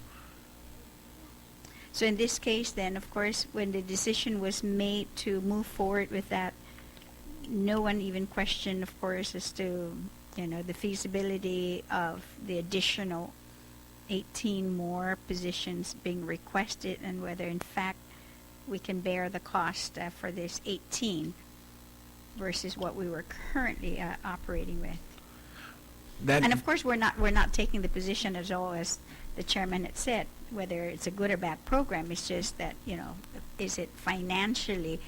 So in this case, then, of course, when the decision was made to move forward with that, no one even questioned, of course, as to, the feasibility of the additional 18 more positions being requested and whether, in fact, we can bear the cost for this 18 versus what we were currently operating with. And of course, we're not taking the position at all, as the chairman had said, whether it's a good or bad program. It's just that, is it financially,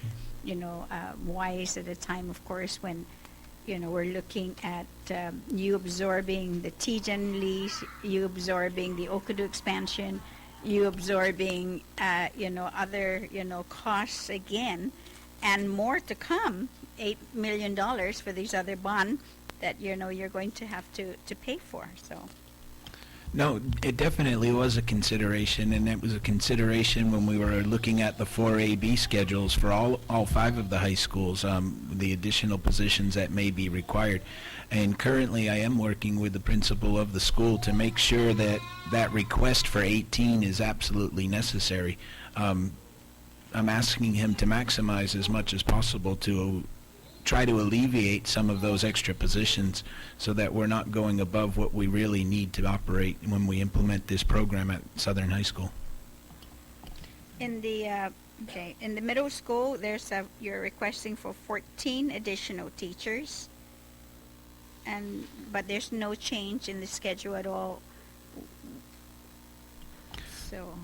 wise at a time, of course, when, we're looking at you absorbing the TGen lease, you absorbing the Okadu expansion, you absorbing, other, costs again, and more to come, $8 million for these other bonds that, you're going to have to pay for, so. No, it definitely was a consideration, and it was a consideration when we were looking at the 4AB schedules for all 5 of the high schools, the additional positions that may be required. And currently I am working with the principal of the school to make sure that that request for 18 is absolutely necessary. I'm asking him to maximize as much as possible to try to alleviate some of those extra positions so that we're not going above what we really need to operate when we implement this program at Southern High School. In the in the middle school, you're requesting for 14 additional teachers, but there's no change in the schedule at all. So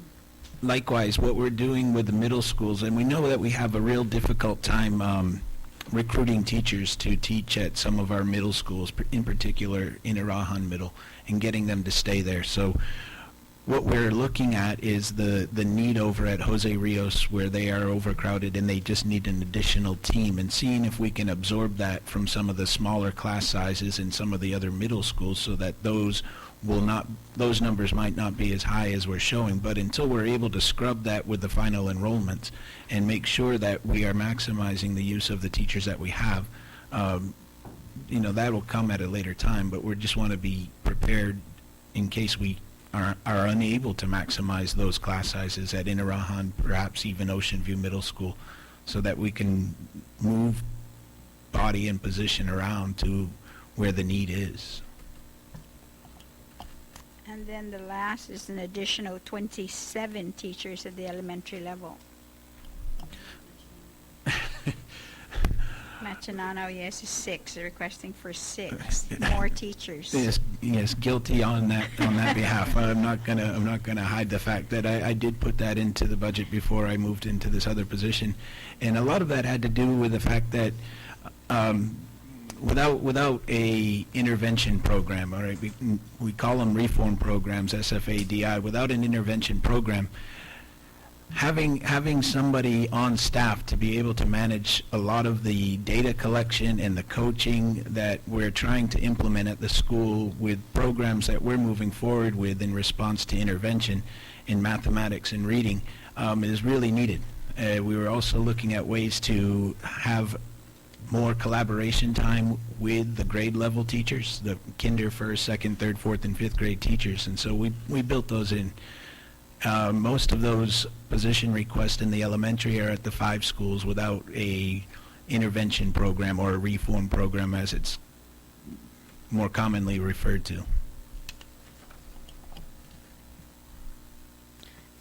likewise, what we're doing with the middle schools, and we know that we have a real difficult time recruiting teachers to teach at some of our middle schools, in particular in Arahan Middle, and getting them to stay there. So what we're looking at is the need over at Jose Rios, where they are overcrowded and they just need an additional team, and seeing if we can absorb that from some of the smaller class sizes in some of the other middle schools, so that those numbers might not be as high as we're showing. But until we're able to scrub that with the final enrollments and make sure that we are maximizing the use of the teachers that we have, that will come at a later time. But we just want to be prepared in case we are unable to maximize those class sizes at Inarahan, perhaps even Ocean View Middle School, so that we can move body and position around to where the need is. And then the last is an additional 27 teachers at the elementary level. Machinano, yes, is 6. They're requesting for 6 more teachers. Yes, guilty on that behalf. I'm not gonna hide the fact that I did put that into the budget before I moved into this other position, and a lot of that had to do with the fact that without a intervention program, all right, we call them reform programs, SFADI. Without an intervention program, having somebody on staff to be able to manage a lot of the data collection and the coaching that we're trying to implement at the school with programs that we're moving forward with in response to intervention in mathematics and reading is really needed. We were also looking at ways to have more collaboration time with the grade level teachers, the kinder, first, second, third, fourth, and fifth grade teachers, and so we built those in. Most of those position requests in the elementary are at the 5 schools without a intervention program, or a reform program as it's more commonly referred to.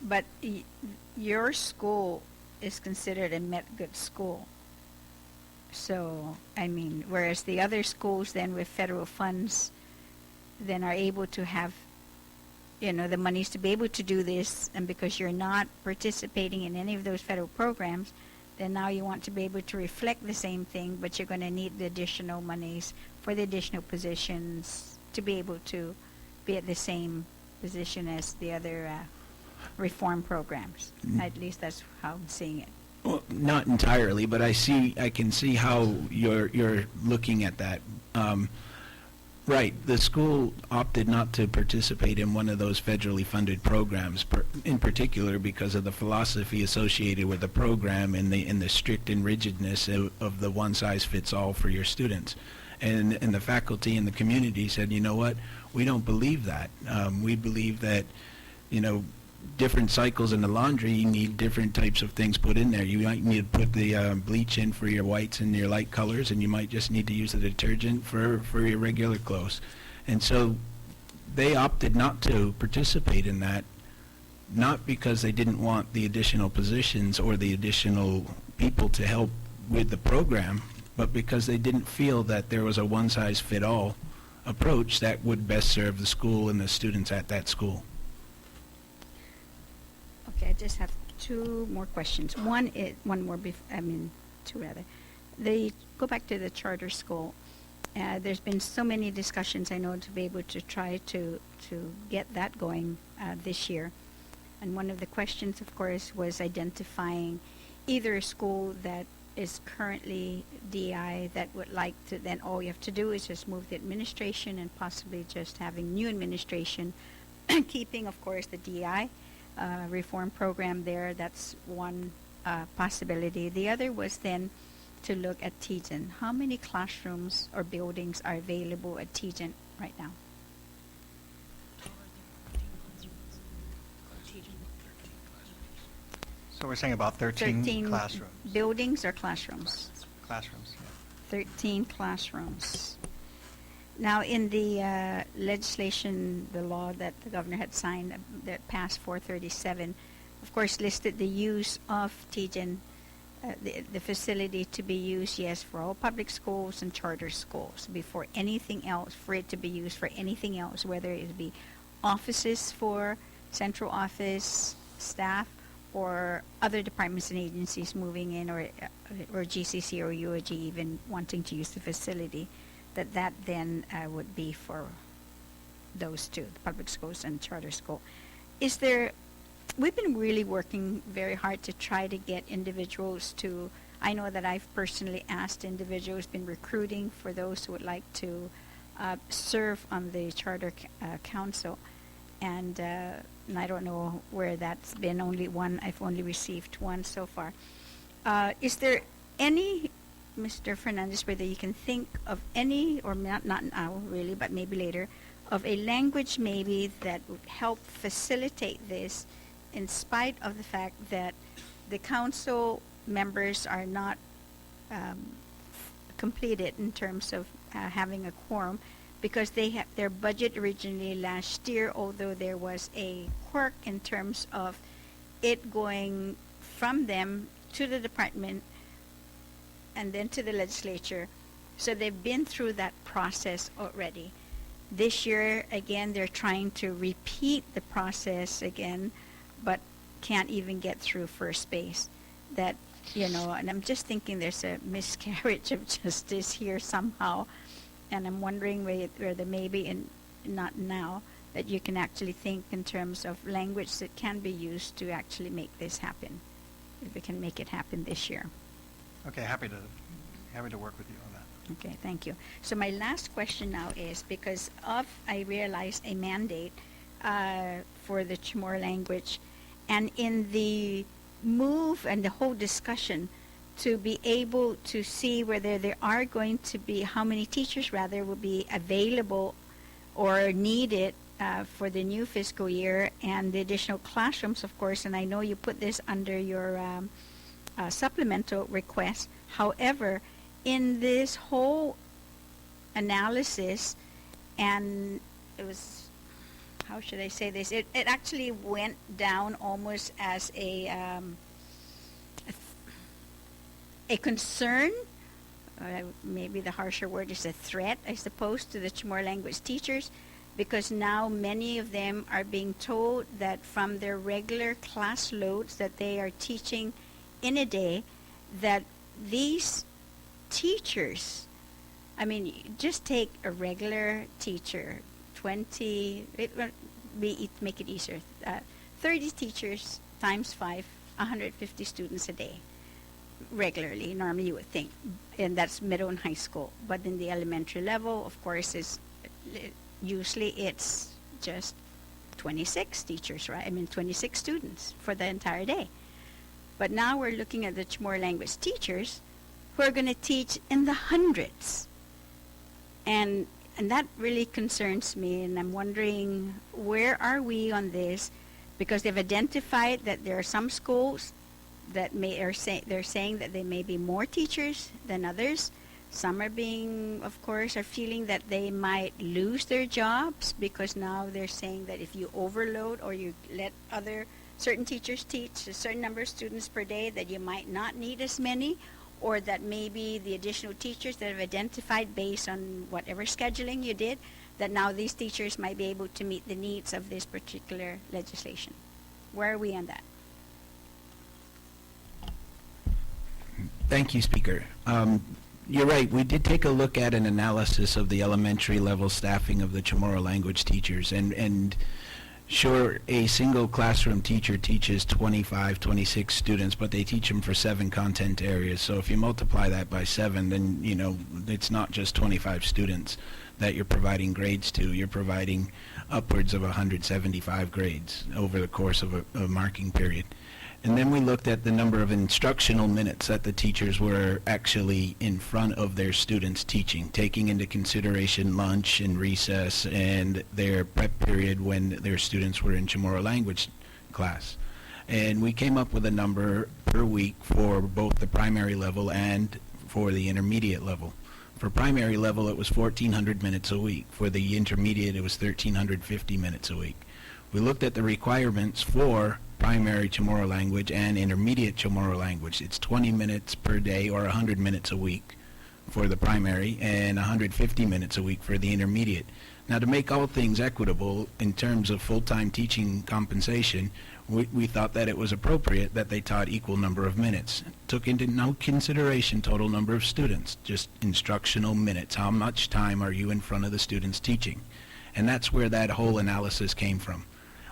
But your school is considered a Met Good school. So, I mean, whereas the other schools then with federal funds then are able to have, the monies to be able to do this, and because you're not participating in any of those federal programs, then now you want to be able to reflect the same thing, but you're going to need the additional monies for the additional positions to be able to be at the same position as the other reform programs. At least that's how I'm seeing it. Well, not entirely, but I can see how you're looking at that. Right, the school opted not to participate in one of those federally funded programs, in particular because of the philosophy associated with the program and the strict and rigidness of the one-size-fits-all for your students. And the faculty and the community said, you know what, we don't believe that. We believe that, different cycles in the laundry, you need different types of things put in there. You might need to put the bleach in for your whites and your light colors, and you might just need to use the detergent for your regular clothes. And so they opted not to participate in that, not because they didn't want the additional positions or the additional people to help with the program, but because they didn't feel that there was a one-size-fit-all approach that would best serve the school and the students at that school. Okay, I just have 2 more questions. Two rather. Go back to the charter school. There's been so many discussions, I know, to be able to try to get that going this year. And one of the questions, of course, was identifying either a school that is currently DI that would like to, then all you have to do is just move the administration and possibly just having new administration, keeping, of course, the DI reform program there. That's one possibility. The other was then to look at Tejan. How many classrooms or buildings are available at Tejan right now? So we're saying about 13 classrooms. Buildings or classrooms? Classrooms, yeah. 13 classrooms. Now, in the legislation, the law that the governor had signed that passed 437, of course, listed the use of Tejan, the facility to be used, yes, for all public schools and charter schools, before anything else, for it to be used for anything else, whether it be offices for central office, staff or other departments and agencies moving in, or GCC or UOG even wanting to use the facility, that then would be for those two, the public schools and charter school. Is there, we've been really working very hard to try to get individuals to, I know that I've personally asked individuals, been recruiting for those who would like to serve on the charter council, and I don't know where that's been. Only one, I've only received one so far. Is there any, Mr. Fernandez, whether you can think of any, or not now really, but maybe later, of a language maybe that would help facilitate this, in spite of the fact that the council members are not completed in terms of having a quorum, because they have their budget originally last year, although there was a quirk in terms of it going from them to the department and then to the legislature. So they've been through that process already. This year, again, they're trying to repeat the process again, but can't even get through first base. That, and I'm just thinking there's a miscarriage of justice here somehow. And I'm wondering whether maybe, not now, that you can actually think in terms of language that can be used to actually make this happen, if we can make it happen this year. Okay, happy to work with you on that. Okay, thank you. So my last question now is, because I realized a mandate for the Chamorro language, and in the move and the whole discussion to be able to see whether there are going to be, how many teachers rather will be available or needed for the new fiscal year, and the additional classrooms, of course, and I know you put this under your supplemental request. However, in this whole analysis, and it was, how should I say this, it actually went down almost as a concern, maybe the harsher word is a threat, I suppose, to the Chamorro language teachers, because now many of them are being told that from their regular class loads that they are teaching in a day, that these teachers, I mean, just take a regular teacher, 20, make it easier, 30 teachers times 5, 150 students a day. Regularly, normally you would think, and that's middle and high school. But in the elementary level, of course, usually it's just 26 teachers, right? I mean, 26 students for the entire day. But now we're looking at the Chamorro language teachers who are going to teach in the hundreds, and that really concerns me. And I'm wondering, where are we on this? Because they've identified that there are some schools that they're saying that there may be more teachers than others. Some are feeling that they might lose their jobs, because now they're saying that if you overload or you let certain teachers teach a certain number of students per day, that you might not need as many, or that maybe the additional teachers that have identified based on whatever scheduling you did, that now these teachers might be able to meet the needs of this particular legislation. Where are we on that? Thank you, Speaker. You're right. We did take a look at an analysis of the elementary level staffing of the Chamorro language teachers, and sure, a single classroom teacher teaches 25, 26 students, but they teach them for 7 content areas. So if you multiply that by 7, then, it's not just 25 students that you're providing grades to. You're providing upwards of 175 grades over the course of a marking period. And then we looked at the number of instructional minutes that the teachers were actually in front of their students teaching, taking into consideration lunch and recess and their prep period when their students were in Chamorro language class. And we came up with a number per week for both the primary level and for the intermediate level. For primary level, it was 1,400 minutes a week. For the intermediate, it was 1,350 minutes a week. We looked at the requirements for primary Chamorro language and intermediate Chamorro language. It's 20 minutes per day, or 100 minutes a week for the primary, and 150 minutes a week for the intermediate. Now, to make all things equitable in terms of full-time teaching compensation, We thought that it was appropriate that they taught equal number of minutes. Took into no consideration total number of students, just instructional minutes. How much time are you in front of the students teaching? And that's where that whole analysis came from.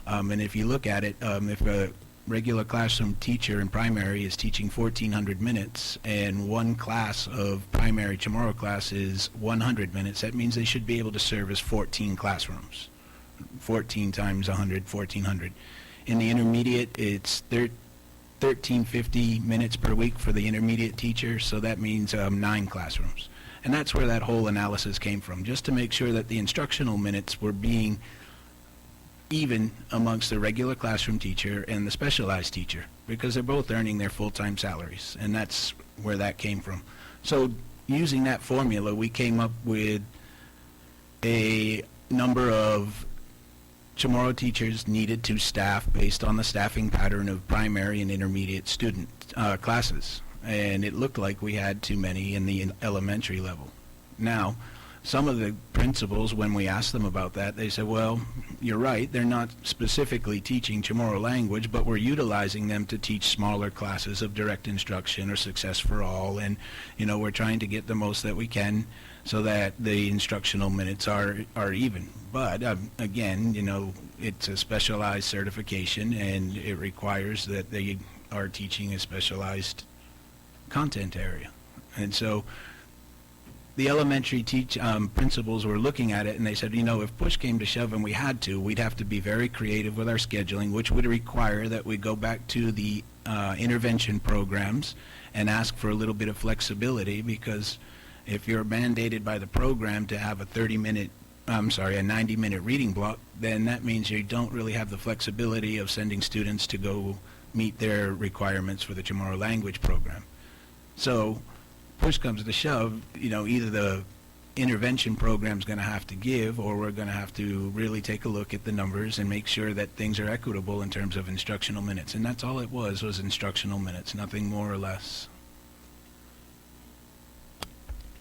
And if you look at it, if a regular classroom teacher in primary is teaching 1,400 minutes and one class of primary Chamorro class is 100 minutes, that means they should be able to service 14 classrooms. 14 times 100, 1,400. In the intermediate, it's 1,350 minutes per week for the intermediate teacher, so that means 9 classrooms. And that's where that whole analysis came from, just to make sure that the instructional minutes were being even amongst the regular classroom teacher and the specialized teacher, because they're both earning their full-time salaries, and that's where that came from. So using that formula, we came up with a number of Chamorro teachers needed to staff based on the staffing pattern of primary and intermediate student classes. And it looked like we had too many in the elementary level. Now, some of the principals, when we asked them about that, they said, well, you're right, they're not specifically teaching Chamorro language, but we're utilizing them to teach smaller classes of direct instruction or success for all, and, you know, we're trying to get the most that we can so that the instructional minutes are even. But, again, you know, it's a specialized certification, and it requires that they are teaching a specialized content area. And so the elementary principals were looking at it, and they said, you know, if push came to shove and we had to, we'd have to be very creative with our scheduling, which would require that we go back to the intervention programs and ask for a little bit of flexibility, because if you're mandated by the program to have a 90-minute reading block, then that means you don't really have the flexibility of sending students to go meet their requirements for the Chamorro language program. So push comes to shove, you know, either the intervention program's going to have to give, or we're going to have to really take a look at the numbers and make sure that things are equitable in terms of instructional minutes. And that's all it was instructional minutes, nothing more or less.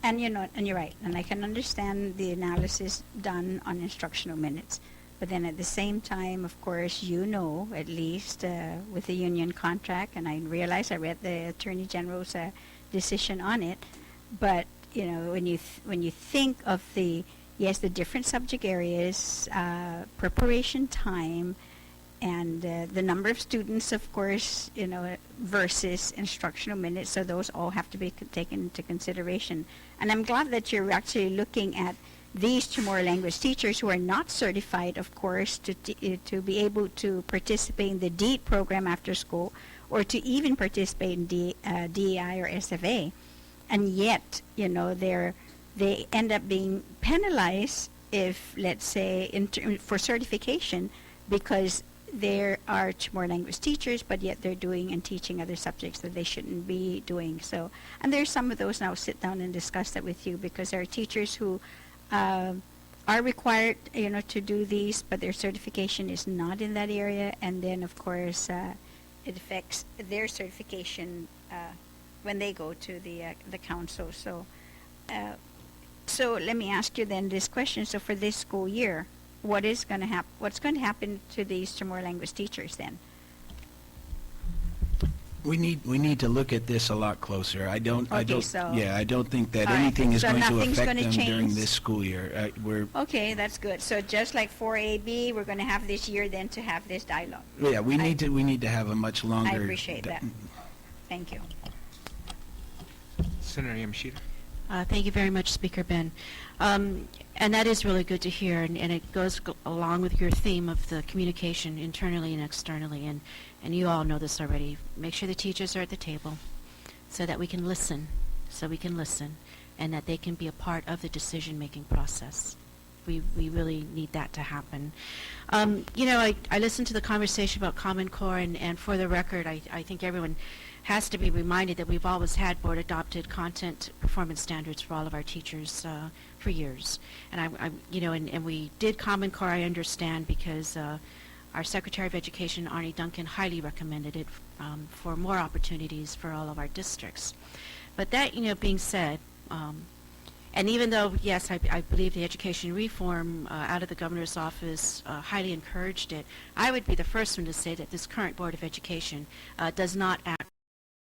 And you know, and you're right, and I can understand the analysis done on instructional minutes. But then at the same time, of course, you know, at least with the union contract, and I realize I read the Attorney General's decision on it, but you know, when you think of the different subject areas, preparation time, and the number of students, of course, you know, versus instructional minutes, so those all have to be taken into consideration. And I'm glad that you're actually looking at these Chamorro language teachers who are not certified, of course, to be able to participate in the DEET program after school, or to even participate in DEI or SFA, and yet, you know, they end up being penalized if, let's say, for certification, because there are Chamorro language teachers, but yet they're doing and teaching other subjects that they shouldn't be doing. So, and there's some of those, and I'll sit down and discuss that with you, because there are teachers who are required, you know, to do these, but their certification is not in that area, and then, of course, it affects their certification when they go to the council. So, so let me ask you then this question. So for this school year, what's going to happen to these Chamorro language teachers then? We need to look at this a lot closer. I don't think that All right. anything is So going to nothing's affect gonna them during change? this school year. Okay, that's good. So just like 4AB, we're going to have this year then to have this dialogue. Yeah, we need to have a much longer. I appreciate that. Thank you. Senator Yamashita. Thank you very much, Speaker Ben. And that is really good to hear, and it goes along with your theme of the communication internally and externally, and you all know this already. Make sure the teachers are at the table so that we can listen, and that they can be a part of the decision-making process. We really need that to happen. You know, I listened to the conversation about Common Core, and for the record, I think everyone has to be reminded that we've always had board-adopted content performance standards for all of our teachers for years. And and we did Common Core, I understand, because our Secretary of Education, Arnie Duncan, highly recommended it for more opportunities for all of our districts. But that, being said, And even though, yes, I believe the education reform out of the governor's office highly encouraged it, I would be the first one to say that this current Board of Education does not act